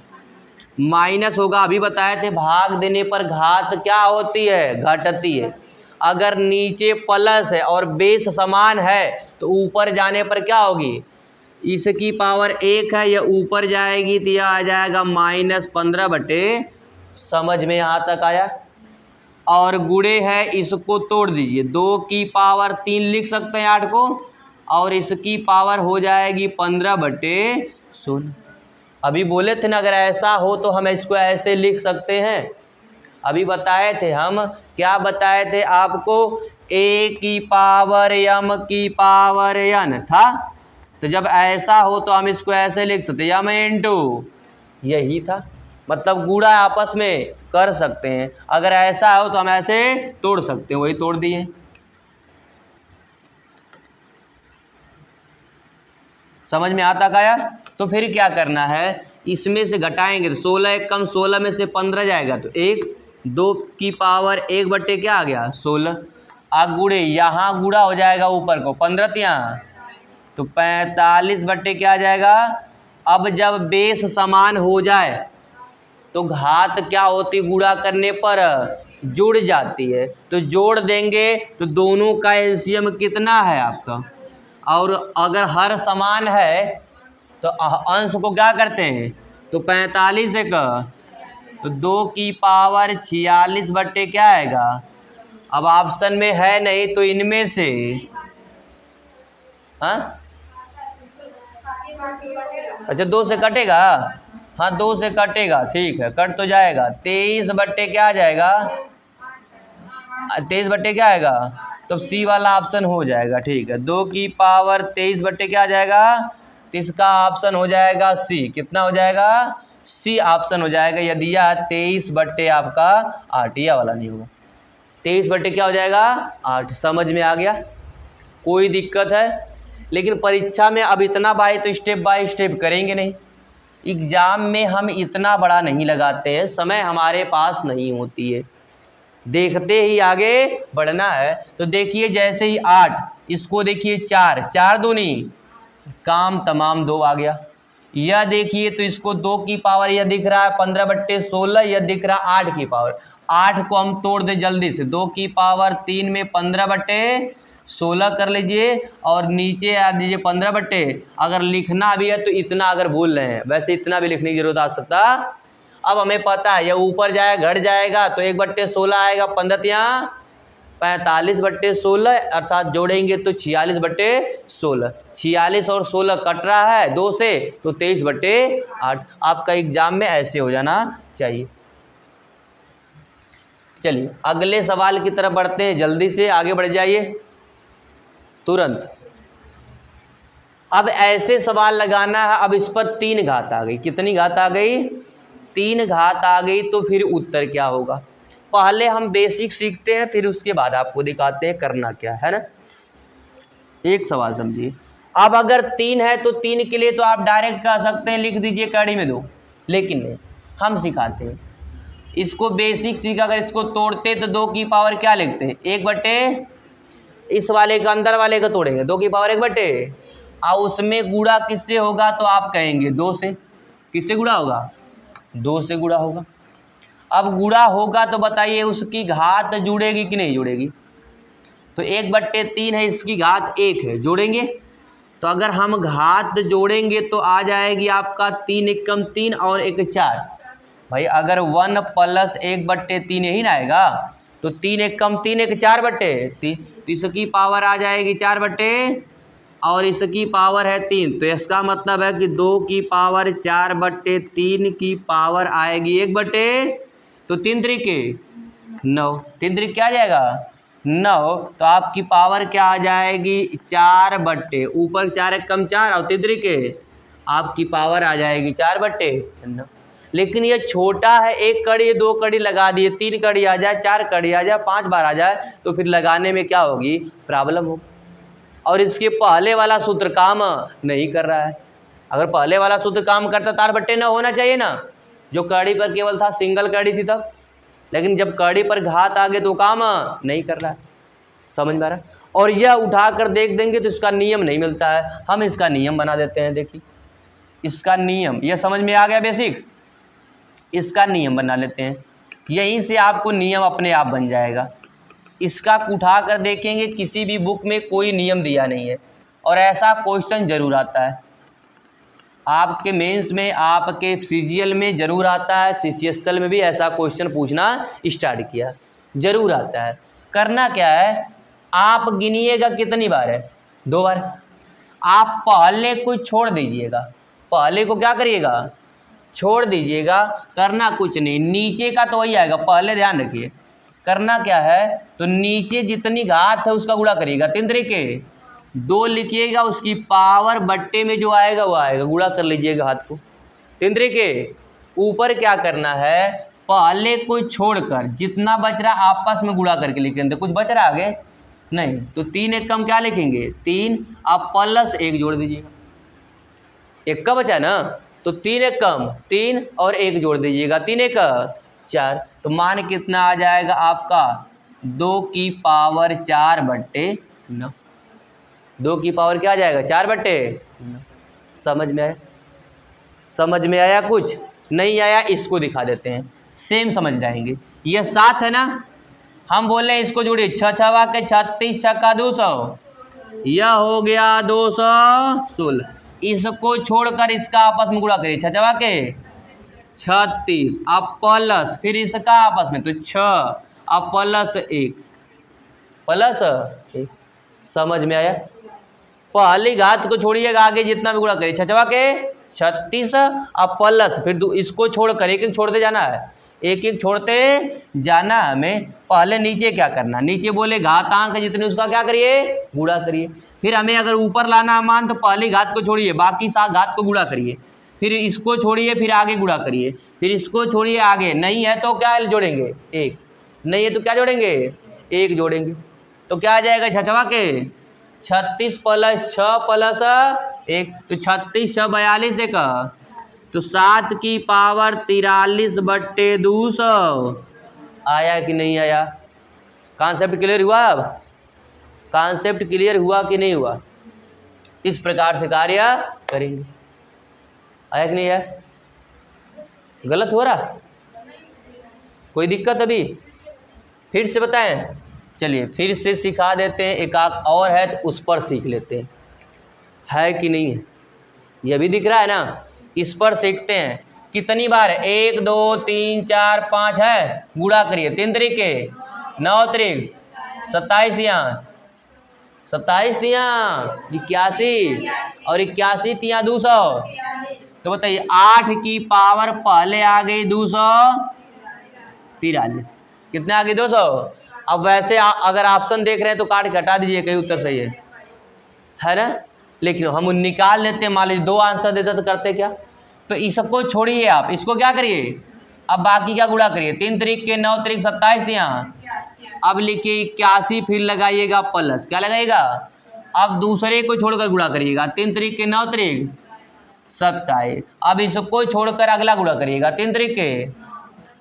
माइनस होगा। अभी बताए थे भाग देने पर घात क्या होती है, घटती है। अगर नीचे प्लस है और बेस समान है तो ऊपर जाने पर क्या होगी, इसकी पावर 1 है यह ऊपर जाएगी तो यह आ जाएगा -15 बटे, समझ में यहाँ तक आया। और गुणे है इसको तोड़ दीजिए, 2 की पावर 3 लिख सकते हैं 8 को और इसकी पावर हो जाएगी 15 बटे 16। अभी बोले थे ना अगर ऐसा हो तो हम इसको ऐसे लिख सकते हैं। अभी बताए थे हम, क्या बताए थे आपको, a की पावर m की पावर n था, तो जब ऐसा हो तो हम इसको ऐसे लिख सकते m इंटू, यही था, मतलब गुणा आपस में कर सकते हैं। अगर ऐसा हो तो हम ऐसे तोड़ सकते हैं, वही तोड़ दिए। समझ में आता आया। तो फिर क्या करना है, इसमें से घटाएंगे तो 16 एक कम 16 में से 15 जाएगा तो 1, 2 की पावर 1 बटे क्या आ गया 16, गुणे यहाँ गुणा हो जाएगा ऊपर को 15 यहाँ तो 45 बटे क्या आ जाएगा। अब जब बेस समान हो जाए तो घात क्या होती, गुणा करने पर जुड़ जाती है, तो जोड़ देंगे तो दोनों का एलसीएम कितना है आपका, और अगर हर समान है तो अंश को क्या करते हैं, तो 45 एक तो 2 की पावर 46 बटे क्या आएगा। अब ऑप्शन में है नहीं तो इनमें से हाँ, अच्छा 2 से कटेगा, हाँ 2 से कटेगा, ठीक है कट तो जाएगा। 23 बट्टे क्या आ जाएगा, 23 बट्टे क्या आएगा, तो सी वाला ऑप्शन हो जाएगा, ठीक है। 2 की पावर 23 बट्टे क्या आ जाएगा, तो इसका ऑप्शन हो जाएगा सी, कितना हो जाएगा, सी ऑप्शन हो जाएगा। यदि यह 23 बट्टे आपका 8, यह वाला नहीं होगा, 23 बट्टे क्या हो जाएगा 8। समझ में आ गया, कोई दिक्कत है। लेकिन परीक्षा में अब इतना तो स्टेप बाय स्टेप करेंगे नहीं, एग्ज़ाम में हम इतना बड़ा नहीं लगाते हैं, समय हमारे पास नहीं होती है, देखते ही आगे बढ़ना है। तो देखिए जैसे ही 8, इसको देखिए 4, 4 दूनी काम तमाम 2 आ गया। यह देखिए तो इसको 2 की पावर यह दिख रहा है 15 बट्टे 16, यह दिख रहा है 8 की पावर। 8 को हम तोड़ दें जल्दी से, 2 की पावर 3 में 15 बट्टे 16 कर लीजिए और नीचे आ दीजिए 15 बट्टे। अगर लिखना भी है तो इतना अगर भूल रहे हैं, वैसे इतना भी लिखने की जरूरत आ सकता। अब हमें पता है यह ऊपर जाएगा घट जाएगा तो 1 बट्टे 16 आएगा, 15 यहाँ 45 बट्टे 16 अर्थात जोड़ेंगे तो 46 बट्टे 16। 46 और 16 कट रहा है 2 से तो 23 बट्टे 8। आपका एग्जाम में ऐसे हो जाना चाहिए। चलिए अगले सवाल की तरफ बढ़ते हैं, जल्दी से आगे बढ़ जाइए तुरंत। अब ऐसे सवाल लगाना है, अब इस पर 3 घात आ गई, कितनी घात आ गई, 3 घात आ गई, तो फिर उत्तर क्या होगा। पहले हम बेसिक सीखते हैं फिर उसके बाद आपको दिखाते हैं करना क्या है ना। एक सवाल समझिए, अब अगर 3 है तो 3 के लिए तो आप डायरेक्ट कह सकते हैं लिख दीजिए कड़ी में 2, लेकिन नहीं, हम सिखाते हैं इसको बेसिक सीखा। अगर इसको तोड़ते तो 2 की पावर क्या लिखते हैं 1 बटे, इस वाले का अंदर वाले का तोड़ेंगे 2 की पावर 1 बटे, और उसमें गुणा किससे होगा तो आप कहेंगे 2 से। किससे गुणा होगा, 2 से गुणा होगा। अब गुणा होगा तो बताइए उसकी घात जुड़ेगी कि नहीं जुड़ेगी, तो 1 बट्टे 3 है, इसकी घात 1 है, जोड़ेंगे तो अगर हम घात जोड़ेंगे तो आ जाएगी आपका 3 एकम 3 और 1 4, भाई अगर 1 + 1/3 यही ना आएगा, तो 3 एक कम 3 एक 4/3, तो इसकी पावर आ जाएगी 4 और इसकी पावर है 3, तो इसका मतलब है कि 2 की पावर 4/3 की पावर आएगी 1/, तो 3 त्रिके 9, 3 त्रिक क्या आ जाएगा 9, तो आपकी पावर क्या आ जाएगी 4/, ऊपर 4 एक कम 4 और 3 त्रिके आपकी पावर आ जाएगी 4/9। लेकिन ये छोटा है, 1 कड़ी 2 कड़ी लगा दिए, 3 कड़ी आ जाए, 4 कड़ी आ जाए, 5 बार आ जाए, तो फिर लगाने में क्या होगी, प्रॉब्लम होगी। और इसके पहले वाला सूत्र काम नहीं कर रहा है। अगर पहले वाला सूत्र काम करता 4/9 होना चाहिए ना, जो कड़ी पर केवल था, सिंगल कड़ी थी तब, लेकिन जब कड़ी पर घात आ गए तो काम नहीं कर रहा है। समझ में आ रहा है? और यह उठाकर देख देंगे तो इसका नियम नहीं मिलता है, हम इसका नियम बना देते हैं। देखिए इसका नियम, यह समझ में आ गया बेसिक, इसका नियम बना लेते हैं, यहीं से आपको नियम अपने आप बन जाएगा। इसका उठा कर देखेंगे, किसी भी बुक में कोई नियम दिया नहीं है, और ऐसा क्वेश्चन जरूर आता है आपके मेंस में, आपके सीजीएल में जरूर आता है, सीसीएसएल में भी ऐसा क्वेश्चन पूछना स्टार्ट किया, जरूर आता है। करना क्या है, आप गिनिएगा कितनी बार है, 2 बार। आप पहले को छोड़ दीजिएगा, पहले को क्या करिएगा, छोड़ दीजिएगा, करना कुछ नहीं, नीचे का तो वही आएगा, पहले ध्यान रखिए। करना क्या है, तो नीचे जितनी घात है उसका गुणा करिएगा, 3 तरीके 2 लिखिएगा, उसकी पावर बट्टे में जो आएगा वो आएगा, गुणा कर लीजिएगा हाथ को, 3 तरीके। ऊपर क्या करना है, पहले को छोड़कर जितना बच रहा आपस में गुणा करके लिखेंगे, कुछ बच रहा आगे नहीं, तो 3 एक कम क्या लिखेंगे 3, आप +1 जोड़ दीजिएगा, 1 का बचा ना, तो 3 एक कम 3 और 1 जोड़ दीजिएगा, 3 एक 4, तो मान कितना आ जाएगा आपका 2 की पावर 4/9, 2 की पावर क्या आ जाएगा 4/9। समझ में आया, समझ में आया, कुछ नहीं आया इसको दिखा देते हैं, सेम समझ जाएंगे। ये 7 है ना, हम बोले इसको जोड़िए, 6 छवा के 36, 6 का 200, यह हो गया 216। इसको छोड़कर इसका आपस में गुणा करिए, 6 छवा के 36, अब प्लस फिर इसका आपस में, तो 6 अब +1 समझ में आया। पहली घात को छोड़िएगा, आगे जितना भी गुणा करिए, 6 छवा के 36, अब प्लस फिर इसको छोड़कर एक एक छोड़ते जाना है, एक एक छोड़ते जाना है हमें। पहले नीचे क्या करना, नीचे बोले घातांक जितने उसका क्या करिए, गुणा करिए। फिर हमें अगर ऊपर लाना है मान, तो पहली घात को छोड़िए, बाकी 7 घात को गुणा करिए, फिर इसको छोड़िए, फिर आगे गुणा करिए, फिर इसको छोड़िए, आगे नहीं है तो क्या जोड़ेंगे 1, नहीं है तो क्या जोड़ेंगे 1 जोड़ेंगे, तो क्या आ जाएगा 6 छवा के 36 + 6 + 1, तो 36 6 42 1, तो 7 की पावर 43/200 आया कि नहीं आया। कॉन्सेप्ट क्लियर हुआ, अब कॉन्सेप्ट क्लियर हुआ कि नहीं हुआ, इस प्रकार से कार्य करेंगे। आया कि नहीं आया, गलत हो रहा, कोई दिक्कत अभी, फिर से बताएं, चलिए फिर से सिखा देते हैं, एक आध और है तो उस पर सीख लेते हैं, है कि नहीं है, यह भी दिख रहा है ना, इस पर सीखते हैं। कितनी बार, 1 2 3 4 5 है, गुणा करिए, 3 तरीके 9 तरीक 27 दिया, 27 दिया 81, और 81 तिया 200, तो बताइए 8 की पावर पहले आ गई 243, कितने आ गई 200। अब वैसे अगर ऑप्शन देख रहे हैं तो काट के हटा दीजिए, कहीं उत्तर सही है ना, लेकिन हम निकाल लेते हैं, मान लीजिए 2 आंसर देते तो करते क्या, तो इसको छोड़िए, आप इसको क्या करिए, अब बाकी क्या गुणा करिए, 3 तरीक के 9 तरीक 27 दिया, अब लिखिए 81, फिर लगाइएगा प्लस, क्या लगाइएगा, अब दूसरे को छोड़कर गुणा करिएगा, 3 तरीक के 9 तरीक 27, अब इसको छोड़कर अगला गुणा करिएगा, 3 तरीक के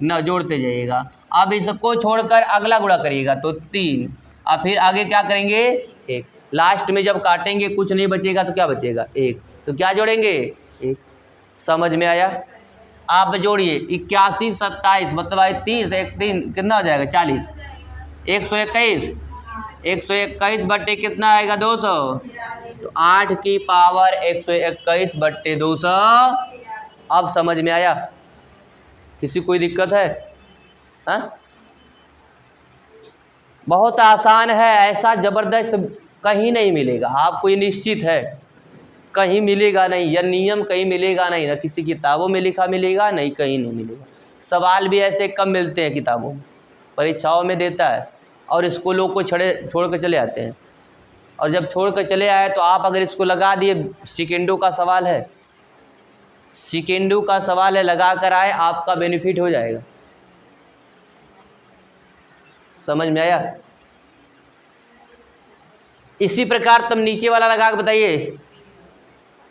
9 जोड़ते जाइएगा, अब इसको छोड़कर अगला गुणा करिएगा तो 3, अब फिर आगे क्या करेंगे 1, लास्ट में जब काटेंगे कुछ नहीं बचेगा तो क्या बचेगा 1, तो क्या जोड़ेंगे 1। समझ में आया, आप जोड़िए 81 27 मतलब 30 1 3 कितना हो जाएगा 40, 121 बट्टे कितना आएगा 200, तो 8 की पावर 121/200। अब समझ में आया, किसी कोई दिक्कत है? हाँ, बहुत आसान है, ऐसा ज़बरदस्त कहीं नहीं मिलेगा आपको, ये निश्चित है, कहीं मिलेगा नहीं, यह नियम कहीं मिलेगा नहीं, ना किसी किताबों में लिखा मिलेगा, नहीं कहीं नहीं मिलेगा। सवाल भी ऐसे कम मिलते हैं किताबों में, परीक्षाओं में देता है और स्कूलों को छोड़ कर चले आते हैं, और जब छोड़ कर चले आए तो आप अगर इसको लगा दिए, सेकेंडों का सवाल है, सेकेंडों का सवाल है, लगा कर आए, आपका बेनिफिट हो जाएगा। समझ में आया? इसी प्रकार तुम नीचे वाला लगा के बताइए,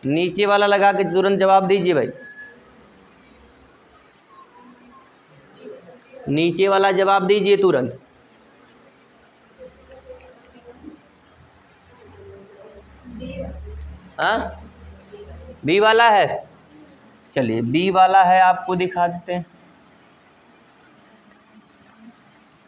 नीचे वाला लगा के तुरंत जवाब दीजिए भाई, नीचे वाला जवाब दीजिए तुरंत। हाँ, बी वाला है, चलिए बी वाला है, आपको दिखा देते हैं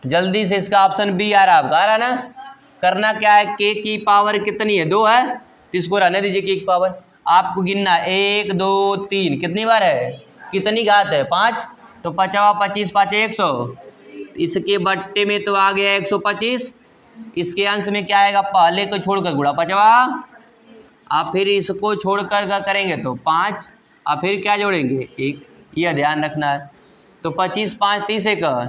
जल्दी से। इसका ऑप्शन बी आ रहा है, आपका आ रहा ना। करना क्या है, के की पावर कितनी है, 2 है, तो इसको रहने दीजिए के की पावर। आपको गिनना 1 2 3, कितनी बार है, कितनी घात है, 5, तो 50 25 5 100, इसके बट्टे में तो आ गया 125, इसके अंश में क्या आएगा, पहले को छोड़कर गुणा 50, आप फिर इसको छोड़कर करेंगे तो 5, आप फिर क्या जोड़ेंगे 1, यह ध्यान रखना है। तो 25 5 30 1,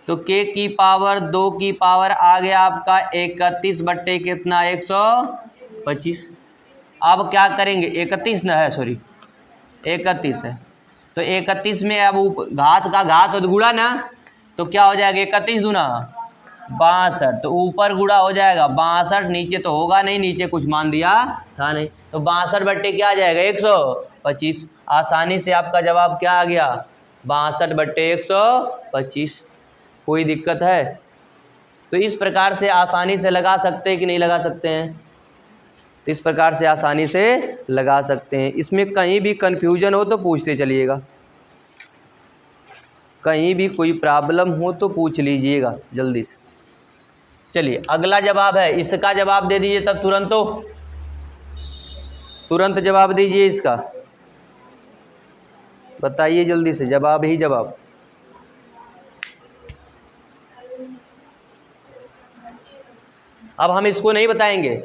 तो के की पावर 2 की पावर आ गया आपका 31 बट्टे कितना, 125। अब क्या करेंगे, 31 ना है, सॉरी 31 है, तो 31 में अब घात का घात हो तो गुणा ना, तो क्या हो जाएगा 31 दूना 62, तो ऊपर गुणा हो जाएगा 62, नीचे तो होगा नहीं, नीचे कुछ मान दिया था नहीं, तो 62 बट्टे क्या आ जाएगा 125। आसानी से आपका जवाब क्या आ गया, 62 बट्टे 125। कोई दिक्कत है? तो इस प्रकार से आसानी से लगा सकते हैं कि नहीं लगा सकते हैं? तो इस प्रकार से आसानी से लगा सकते हैं। इसमें कहीं भी कन्फ्यूजन हो तो पूछते चलिएगा, कहीं भी कोई प्रॉब्लम हो तो पूछ लीजिएगा जल्दी से। चलिए अगला जवाब है, इसका जवाब दे दीजिए तब तुरंत, तो तुरंत जवाब दीजिए इसका, बताइए जल्दी से, जवाब ही जवाब। अब हम इसको नहीं बताएंगे,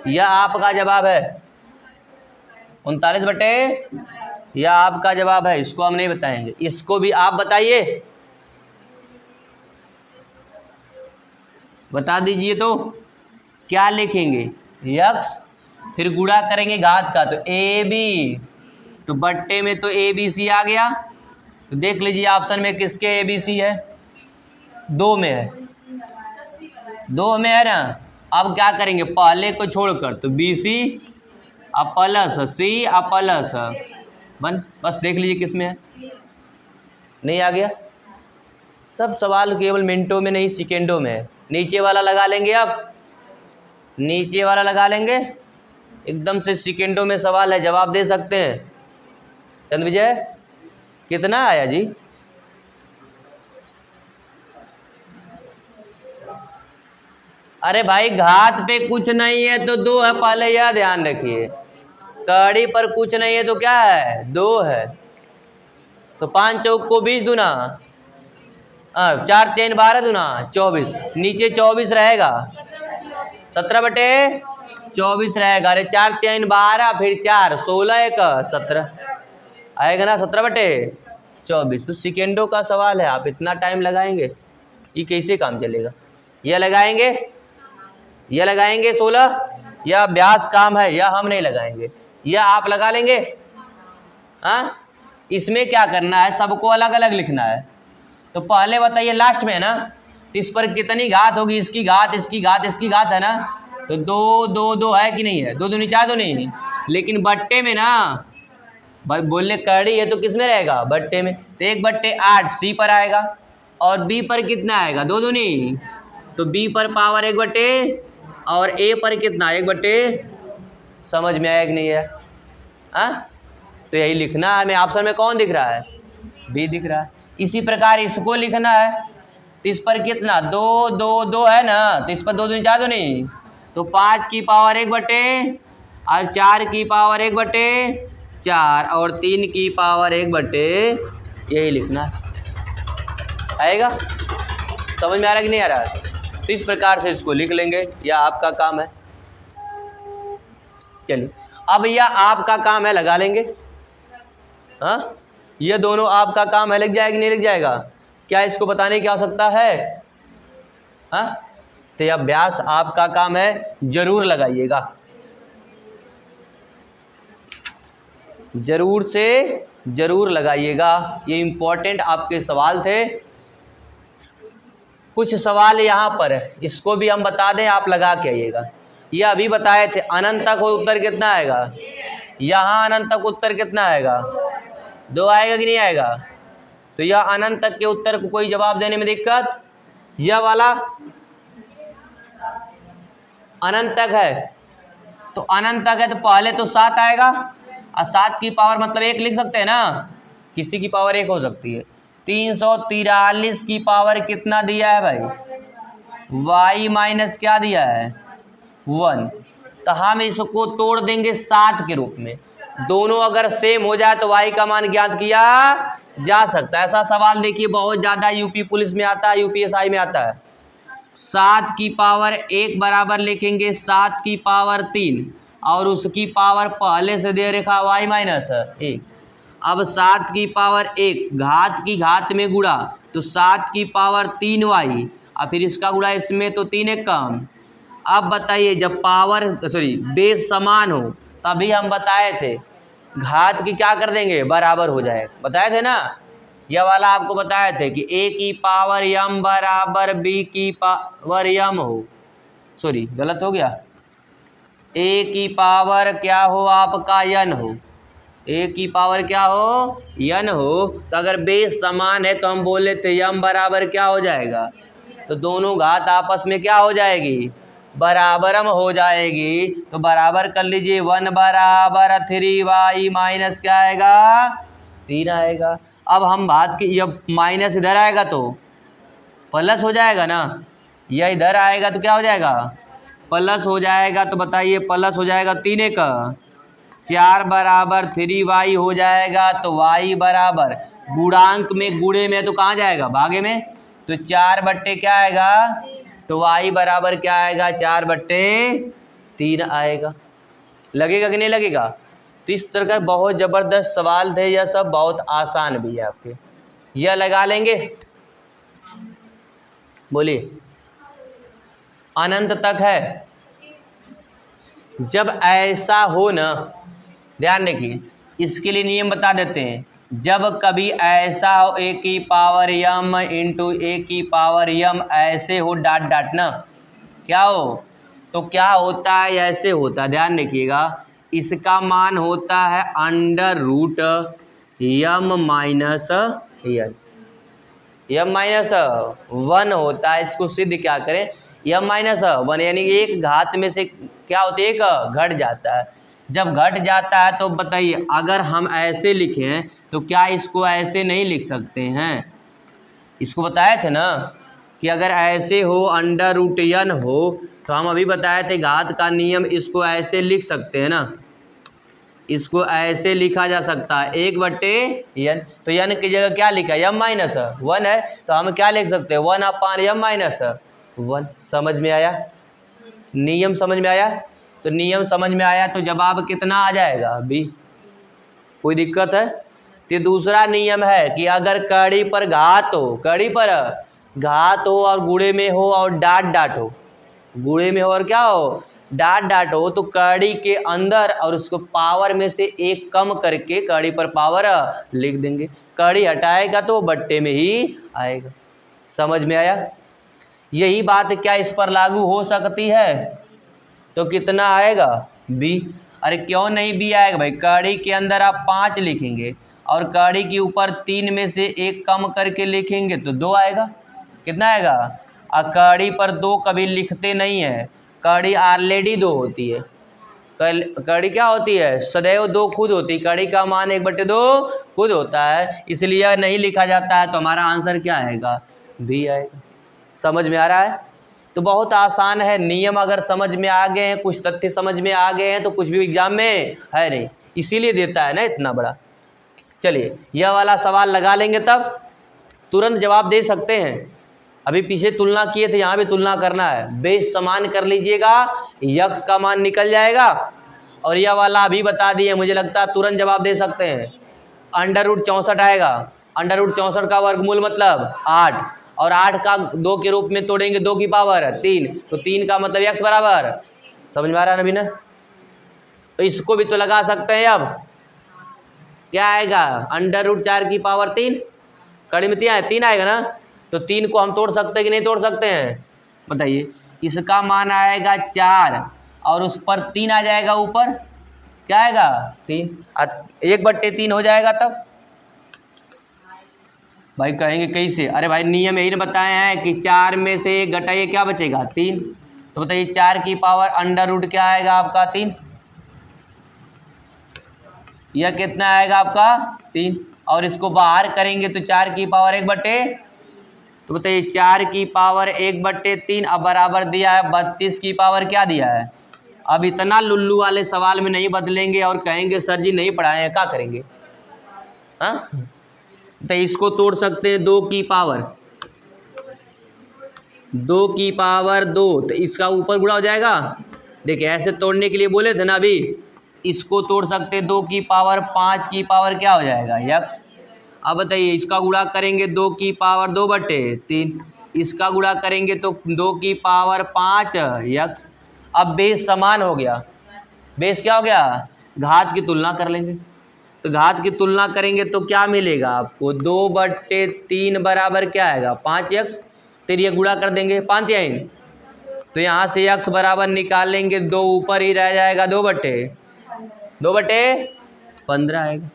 यह आपका जवाब है 39 बटे, यह आपका जवाब है, इसको हम नहीं बताएंगे, इसको भी आप बताइए, बता दीजिए। तो क्या लिखेंगे, यक्स, फिर गुणा करेंगे घात का, तो ए बी, तो बट्टे में तो ए बी सी आ गया, तो देख लीजिए ऑप्शन में किसके ए बी सी है, 2 में है, 2 में है ना। अब क्या करेंगे, पहले को छोड़कर तो बी सी अब प्लस सी अब प्लस बन, बस देख लीजिए किस में है, नहीं आ गया। सब सवाल केवल मिनटों में नहीं सेकेंडों में है। नीचे वाला लगा लेंगे, अब नीचे वाला लगा लेंगे, एकदम से सेकेंडों में सवाल है, जवाब दे सकते हैं। चंद विजय कितना आया जी, अरे भाई घात पे कुछ नहीं है तो 2 है, पहले यह ध्यान रखिए, कड़ी पर कुछ नहीं है तो क्या है, 2 है, तो 5 चौक को 20 दूना 4 3 12 दूना 24, नीचे 24 रहेगा, 17 बटे 24 रहेगा, अरे 4 3 12 फिर 4 16 1 17 आएगा ना, 17 बटे 24। तो सेकेंडों का सवाल है, आप इतना टाइम लगाएंगे, ये कैसे काम चलेगा। यह लगाएंगे, यह लगाएंगे 16, यह अभ्यास काम है, यह हम नहीं लगाएंगे, यह आप लगा लेंगे। हाँ, इसमें क्या करना है, सबको अलग अलग लिखना है। तो पहले बताइए लास्ट में है ना, तो इस पर कितनी घात होगी, इसकी घात इसकी घात इसकी घात है ना, तो 2 2 2 है कि नहीं है, 2 दूनी 4 तो नहीं, लेकिन बट्टे में ना बोलने कड़ी है तो किस में रहेगा, बट्टे में, तो 1 बट्टे 8 सी पर आएगा, और बी पर कितना आएगा, 2 दूनी, तो बी पर पावर 1 बट्टे, और ए पर कितना 1 बट्टे। समझ में आया कि नहीं है? हाँ, तो यही लिखना है। हमें ऑप्शन में कौन दिख रहा है, बी दिख रहा है। इसी प्रकार इसको लिखना है, तो इस पर कितना 2 2 2 है ना, तो इस पर 2 दूनी 4 तो नहीं, तो 5 की पावर 1 बट्टे, और 4 की पावर 1 बट्टे 4, और 3 की पावर 1 बट्टे यही लिखना है। आएगा? समझ में आ रहा कि नहीं आ रहा? तो इस प्रकार से इसको लिख लेंगे, यह आपका काम है। चलिए अब यह आपका काम है, लगा लेंगे। हाँ, ये दोनों आपका काम है, लिख जाएगा नहीं लिख जाएगा? क्या इसको बताने की आवश्यकता है? हाँ, तो यह अभ्यास आपका काम है, जरूर लगाइएगा, जरूर से जरूर लगाइएगा। ये इम्पोर्टेंट आपके सवाल थे। कुछ सवाल यहाँ पर है, इसको भी हम बता दें, आप लगा के आइएगा। ये अभी बताए थे, अनंत तक हो उत्तर कितना आएगा? यहाँ अनंत तक उत्तर कितना आएगा? 2 आएगा कि नहीं आएगा? तो यह अनंत तक के उत्तर को कोई जवाब देने में दिक्कत? यह वाला अनंत तक है, तो अनंत तक है तो पहले तो 7 आएगा, और 7 की पावर मतलब 1 लिख सकते हैं ना, किसी की पावर 1 हो सकती है। 343 की पावर कितना दिया है भाई? y माइनस क्या दिया है? 1। तो हम इसको तोड़ देंगे 7 के रूप में। दोनों अगर सेम हो जाए तो y का मान ज्ञात किया जा सकता है। ऐसा सवाल देखिए बहुत ज़्यादा यूपी पुलिस में आता है, यूपीएसआई में आता है। 7 की पावर 1 बराबर लिखेंगे 7 की पावर 3, और उसकी पावर पहले से दे रखा y माइनस 1। अब 7 की पावर 1 घात की घात में गुणा, तो 7 की पावर 3y, और फिर इसका गुणा इसमें, तो 3 एक कम। अब बताइए जब पावर बेस समान हो, तभी हम बताए थे घात की क्या कर देंगे? बराबर हो जाए, बताए थे ना। यह वाला आपको बताए थे कि a की पावर m बराबर b की पावर m हो, सॉरी गलत हो गया, a की पावर क्या हो आपका n हो, a की पावर क्या हो? n हो। तो अगर बेस समान है तो हम बोले थे m बराबर क्या हो जाएगा? तो दोनों घात आपस में क्या हो जाएगी? बराबरम हो जाएगी। तो बराबर कर लीजिए, 1 बराबर 3y माइनस क्या आएगा? 3 आएगा। अब हम बात की, जब माइनस इधर आएगा तो प्लस हो जाएगा ना, यह इधर आएगा तो क्या हो जाएगा? प्लस हो जाएगा। तो बताइए प्लस हो जाएगा 3 एक 4 बराबर 3y हो जाएगा। तो y बराबर गुणांक में गुणे में तो कहाँ जाएगा? भागे में। तो 4 बट्टे क्या आएगा? तो y बराबर क्या आएगा? 4 बट्टे 3 आएगा। लगेगा कि नहीं लगेगा? तो इस तरह का बहुत ज़बरदस्त सवाल थे, यह सब बहुत आसान भी है आपके, यह लगा लेंगे। बोलिए, अनंत तक है। जब ऐसा हो ना, ध्यान रखिए, इसके लिए नियम बता देते हैं। जब कभी ऐसा हो a की पावर m इंटू a की पावर m ऐसे हो डाट डाट ना, क्या हो? तो क्या होता है? ऐसे होता है, ध्यान रखिएगा। इसका मान होता है under root m minus n, m minus 1 होता है। इसको सिद्ध क्या करें? m माइनस 1 यानी एक घात में से क्या होता है? एक घट जाता है। जब घट जाता है तो बताइए, अगर हम ऐसे लिखें तो क्या इसको ऐसे नहीं लिख सकते हैं? इसको बताए थे ना कि अगर ऐसे हो अंडर रूट n हो, तो हम अभी बताए थे घात का नियम, इसको ऐसे लिख सकते हैं ना, इसको ऐसे लिखा जा सकता है 1/n। तो n की जगह क्या लिखा है? m माइनस 1 है, तो हम क्या लिख सकते हैं? 1/m minus 1। समझ में आया? नियम समझ में आया? तो नियम समझ में आया तो जवाब कितना आ जाएगा? बी। कोई दिक्कत है? तो दूसरा नियम है कि अगर कड़ी पर घात हो, कड़ी पर घात हो और गुणे में हो और डाट डाट हो, गुणे में हो और क्या हो? डाट डाट हो, तो कड़ी के अंदर और उसको पावर में से एक कम करके कड़ी पर पावर लिख देंगे। कड़ी हटाएगा तो बट्टे में ही आएगा। समझ में आया? यही बात क्या इस पर लागू हो सकती है? तो कितना आएगा? बी। अरे क्यों नहीं बी आएगा भाई? कड़ी के अंदर आप 5 लिखेंगे और कड़ी के ऊपर 3 में से एक कम करके लिखेंगे तो 2 आएगा। कितना आएगा? और कड़ी पर 2 कभी लिखते नहीं है, कड़ी ऑलरेडी 2 होती है। कड़ी क्या होती है? सदैव 2 खुद होती है। कड़ी का मान 1/2 खुद होता है, इसलिए नहीं लिखा जाता है। तो हमारा आंसर क्या आएगा? बी आएगा। समझ में आ रहा है? तो बहुत आसान है। नियम अगर समझ में आ गए हैं, कुछ तथ्य समझ में आ गए हैं, तो कुछ भी एग्जाम में है नहीं, इसीलिए देता है ना इतना बड़ा। चलिए यह वाला सवाल लगा लेंगे तब तुरंत जवाब दे सकते हैं। अभी पीछे तुलना किए थे, यहाँ भी तुलना करना है। बेस समान कर लीजिएगा, यक्स का मान निकल जाएगा। और यह वाला अभी बता दिए, मुझे लगता है तुरंत जवाब दे सकते हैं। √64 आएगा। √64 का वर्गमूल मतलब 8, और 8 का 2 के रूप में तोड़ेंगे 2 की पावर 3, तो 3 का मतलब x बराबर, समझ में आ रहा है ना? तो इसको भी तो लगा सकते हैं। अब क्या आएगा? √4 की पावर 3, कड़ी में 3 आएगा ना, तो 3 को हम तोड़ सकते हैं कि नहीं तोड़ सकते हैं? बताइए। इसका मान आएगा 4 और उस पर 3 आ जाएगा ऊपर, क्या आएगा? 3, 1/3 हो जाएगा। तब भाई कहेंगे कैसे? अरे भाई नियम यही ने बताए हैं कि 4 में से 1 घटाइए, क्या बचेगा? 3। तो बताइए 4 की पावर √ क्या आएगा आपका? 3। यह कितना आएगा आपका? 3। और इसको बाहर करेंगे तो 4 की पावर 1/, तो बताइए 4 की पावर 1/3 अब बराबर दिया है 32 की पावर क्या दिया है? अब इतना लुल्लू वाले सवाल में नहीं बदलेंगे और कहेंगे सर जी नहीं पढ़ाए हैं, क्या करेंगे? हाँ, तो इसको तोड़ सकते हैं 2 की पावर 2, तो इसका ऊपर गुणा हो जाएगा। देखिए ऐसे तोड़ने के लिए बोले थे ना अभी। इसको तोड़ सकते हैं 2 की पावर 5 की पावर क्या हो जाएगा? यक्स। अब बताइए इसका गुणा करेंगे 2 की पावर 2/3, इसका गुणा करेंगे तो 2 की पावर 5 यक्स। अब बेस समान हो गया। बेस क्या हो गया? घात की तुलना कर लेंगे, तो घात की तुलना करेंगे तो क्या मिलेगा आपको? 2/3 बराबर क्या आएगा? 5 यक्स। फिर ये गुणा कर देंगे 5 3, तो यहाँ से यक्स बराबर निकालेंगे 2 ऊपर ही रह जाएगा 2/15 आएगा।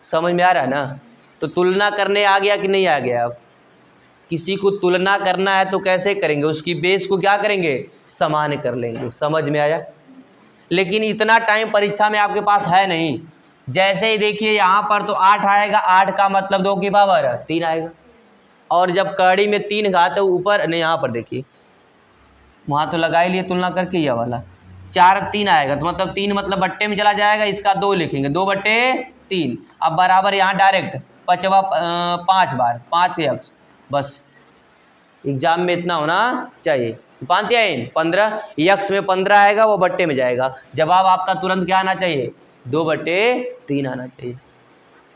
समझ में आ रहा है ना? तो तुलना करने आ गया कि नहीं आ गया? अब किसी को तुलना करना है तो कैसे करेंगे? उसकी बेस को क्या करेंगे? समान कर लेंगे। समझ में आया? लेकिन इतना टाइम परीक्षा में आपके पास है नहीं। जैसे ही देखिए यहाँ पर तो 8 आएगा, 8 का मतलब 2 की पावर 3 आएगा। और जब कड़ी में 3 घात ऊपर नहीं, यहाँ पर देखिए वहाँ तो लगा ही लिए तुलना करके, यह वाला 4 3 आएगा, तो मतलब 3 मतलब बट्टे में चला जाएगा, इसका 2 लिखेंगे 2/3। अब बराबर यहाँ डायरेक्ट 5 बार 5 यक्स। बस एग्जाम में इतना होना चाहिए। 5 3 15, यक्स में 15 आएगा, वो बट्टे में जाएगा। जवाब आपका तुरंत क्या आना चाहिए? 2/3 आना चाहिए।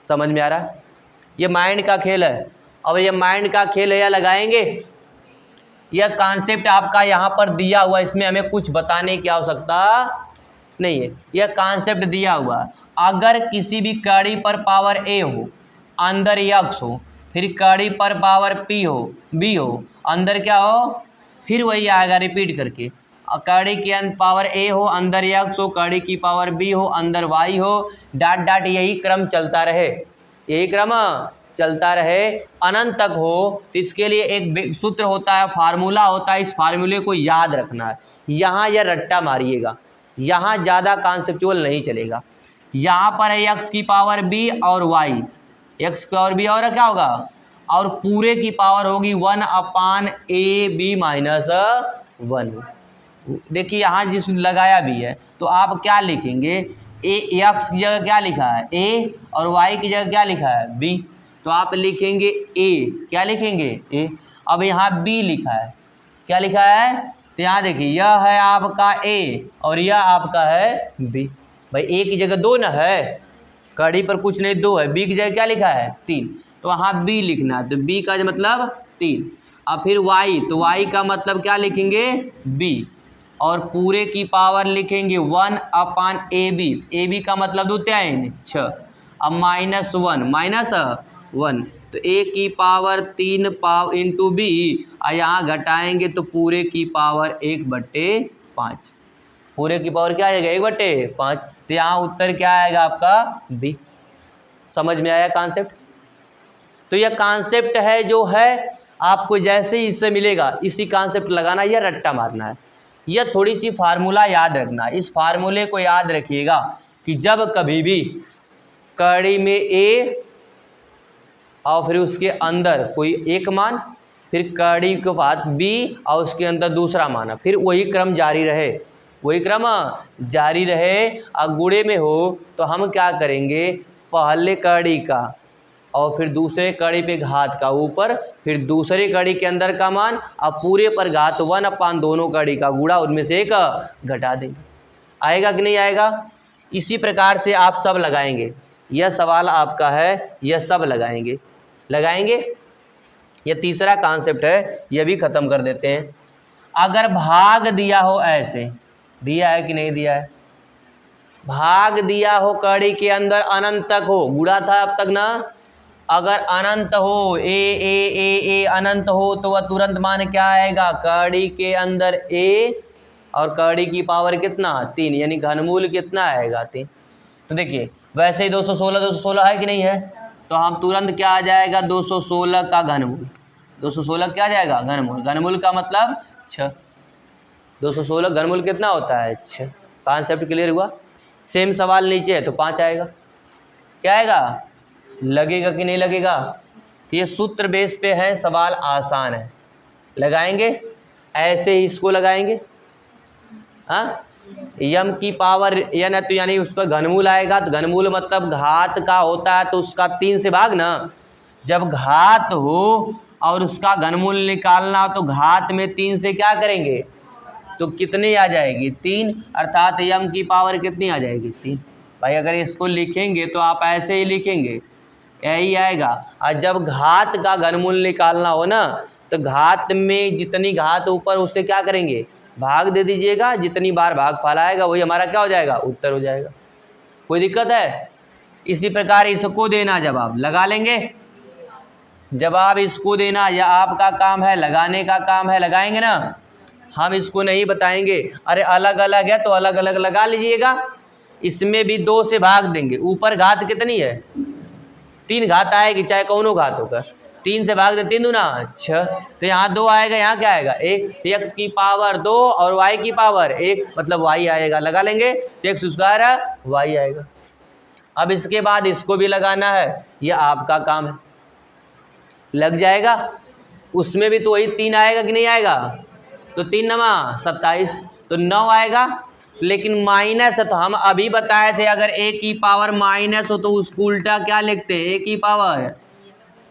समझ में आ रहा है? ये माइंड का खेल है। अब ये माइंड का खेल है, या लगाएंगे। यह कॉन्सेप्ट आपका यहाँ पर दिया हुआ, इसमें हमें कुछ बताने की आवश्यकता नहीं है। यह कॉन्सेप्ट दिया हुआ, अगर किसी भी कड़ी पर पावर a हो, अंदर यक्स हो, फिर कड़ी पर पावर p हो, b हो, अंदर क्या हो? फिर वही आएगा रिपीट करके। कड़ी के अंदर पावर a हो, अंदर यक्स हो, कड़ी की पावर b हो, अंदर y हो, डॉट डॉट, यही क्रम चलता रहे, यही क्रम चलता रहे अनंत तक हो। तो इसके लिए एक सूत्र होता है, फार्मूला होता है। इस फार्मूले को याद रखना है। यहाँ यह रट्टा मारिएगा, यहाँ ज़्यादा कॉन्सेप्चुअल नहीं चलेगा। यहाँ पर है x की पावर b और y, x की पावर b और क्या होगा? और पूरे की पावर होगी 1/ab - 1। देखिए यहाँ जिस लगाया भी है, तो आप क्या लिखेंगे? x की जगह क्या लिखा है? a, और y की जगह क्या लिखा है? b। तो आप लिखेंगे a, क्या लिखेंगे? a। अब यहाँ b लिखा है, क्या लिखा है? तो यहाँ देखिए यह है आपका a और यह आपका है b। भाई a की जगह 2 ना है, कड़ी पर कुछ नहीं 2 है, b की जगह क्या लिखा है? 3, तो वहाँ b लिखना है, तो b का मतलब 3। अब फिर y, तो y का मतलब क्या लिखेंगे? b, और पूरे की पावर लिखेंगे 1/ab, ab का मतलब 2 6। अब -1, तो a की पावर 3 इंटू b, और यहाँ घटाएंगे तो पूरे की पावर 1/5। पूरे की पावर क्या आएगा? 1/5। तो यहाँ उत्तर क्या आएगा आपका? b। समझ में आया कॉन्सेप्ट? तो यह कॉन्सेप्ट है जो है आपको जैसे ही इससे मिलेगा, इसी कॉन्सेप्ट लगाना, यह रट्टा मारना है। यह थोड़ी सी फार्मूला याद रखना। इस फार्मूले को याद रखिएगा कि जब कभी भी कड़ी में a और फिर उसके अंदर कोई एक मान, फिर कड़ी के बाद b और उसके अंदर दूसरा मान, फिर वही क्रम जारी रहे, वही क्रम जारी रहे, और गुणे में हो तो हम क्या करेंगे? पहले कड़ी का और फिर दूसरे कड़ी पे घात का ऊपर, फिर दूसरे कड़ी के अंदर का मान और पूरे पर घात 1/, दोनों कड़ी का गुणा, उनमें से एक घटा देंगे। आएगा कि नहीं आएगा? इसी प्रकार से आप सब लगाएंगे। यह सवाल आपका है, यह सब लगाएंगे। यह तीसरा कॉन्सेप्ट है, यह भी ख़त्म कर देते हैं। अगर भाग दिया हो, ऐसे दिया है कि नहीं दिया है, भाग दिया हो कड़ी के अंदर अनंत तक हो, गुणा था अब तक ना, अगर अनंत हो, ए अनंत हो तो वह तुरंत मान क्या आएगा, कड़ी के अंदर ए और कड़ी की पावर कितना 3, यानी घनमूल कितना आएगा 3। तो देखिए वैसे ही 216 है कि नहीं है, तो हम तुरंत क्या आ जाएगा 216 का घनमूल। 216 क्या आ जाएगा घनमूल, घनमूल का मतलब 6। 216 घनमूल कितना होता है 6। कॉन्सेप्ट क्लियर हुआ? सेम सवाल नीचे है तो 5 आएगा। क्या आएगा, लगेगा कि नहीं लगेगा? तो ये सूत्र बेस पे है, सवाल आसान है, लगाएंगे ऐसे ही इसको लगाएंगे। हाँ, यम की पावर n है तो यानी उस पर घनमूल आएगा, तो घनमूल मतलब घात का होता है तो उसका 3 से भाग ना। जब घात हो और उसका घनमूल निकालना हो तो घात में 3 से क्या करेंगे, तो कितनी आ जाएगी 3, अर्थात यम की पावर कितनी आ जाएगी 3। भाई अगर इसको लिखेंगे तो आप ऐसे ही लिखेंगे, यही आएगा। और जब घात का घनमूल निकालना हो ना तो घात में जितनी घात ऊपर उससे क्या करेंगे, भाग दे दीजिएगा, जितनी बार भागफल आएगा वही हमारा क्या हो जाएगा, उत्तर हो जाएगा। कोई दिक्कत है? इसी प्रकार इसको देना जवाब, लगा लेंगे जवाब इसको देना, या आपका काम है लगाने का काम है, लगाएंगे ना, हम इसको नहीं बताएंगे। अरे अलग अलग है तो अलग अलग लगा लीजिएगा। इसमें भी 2 से भाग देंगे, ऊपर घात कितनी है 3 घात आएगी, चाहे कौनो घात होगा, 3 से भाग दे 3 दूना 6, तो यहाँ 2 आएगा, यहाँ क्या आएगा 1, x की पावर 2 और y की पावर 1, मतलब y आएगा, लगा लेंगे, x स्क्वायर y आएगा। अब इसके बाद इसको भी लगाना है, यह आपका काम है, लग जाएगा। उसमें भी तो वही 3 आएगा कि नहीं आएगा, तो 3 नमा 27, तो 9 आएगा। लेकिन माइनस है तो हम अभी बताए थे अगर a की पावर माइनस हो तो उसको उल्टा क्या लिखते हैं, a की पावर,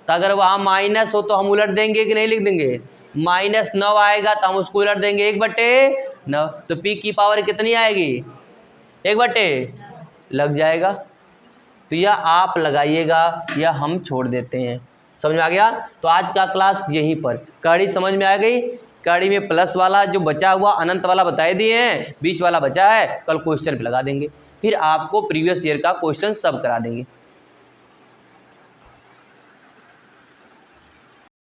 तो अगर वहाँ माइनस हो तो हम उलट देंगे कि नहीं लिख देंगे, -9 आएगा तो हम उसको उलट देंगे 1/9, तो p की पावर कितनी आएगी 1/, लग जाएगा। तो यह आप लगाइएगा, यह हम छोड़ देते हैं। समझ में आ गया? तो आज का क्लास यहीं पर, कड़ी समझ में आ गई। कड़ी में प्लस वाला जो बचा हुआ अनंत वाला बताए दिए हैं, बीच वाला बचा है, कल क्वेश्चन पे लगा देंगे, फिर आपको प्रीवियस ईयर का क्वेश्चन सब करा देंगे।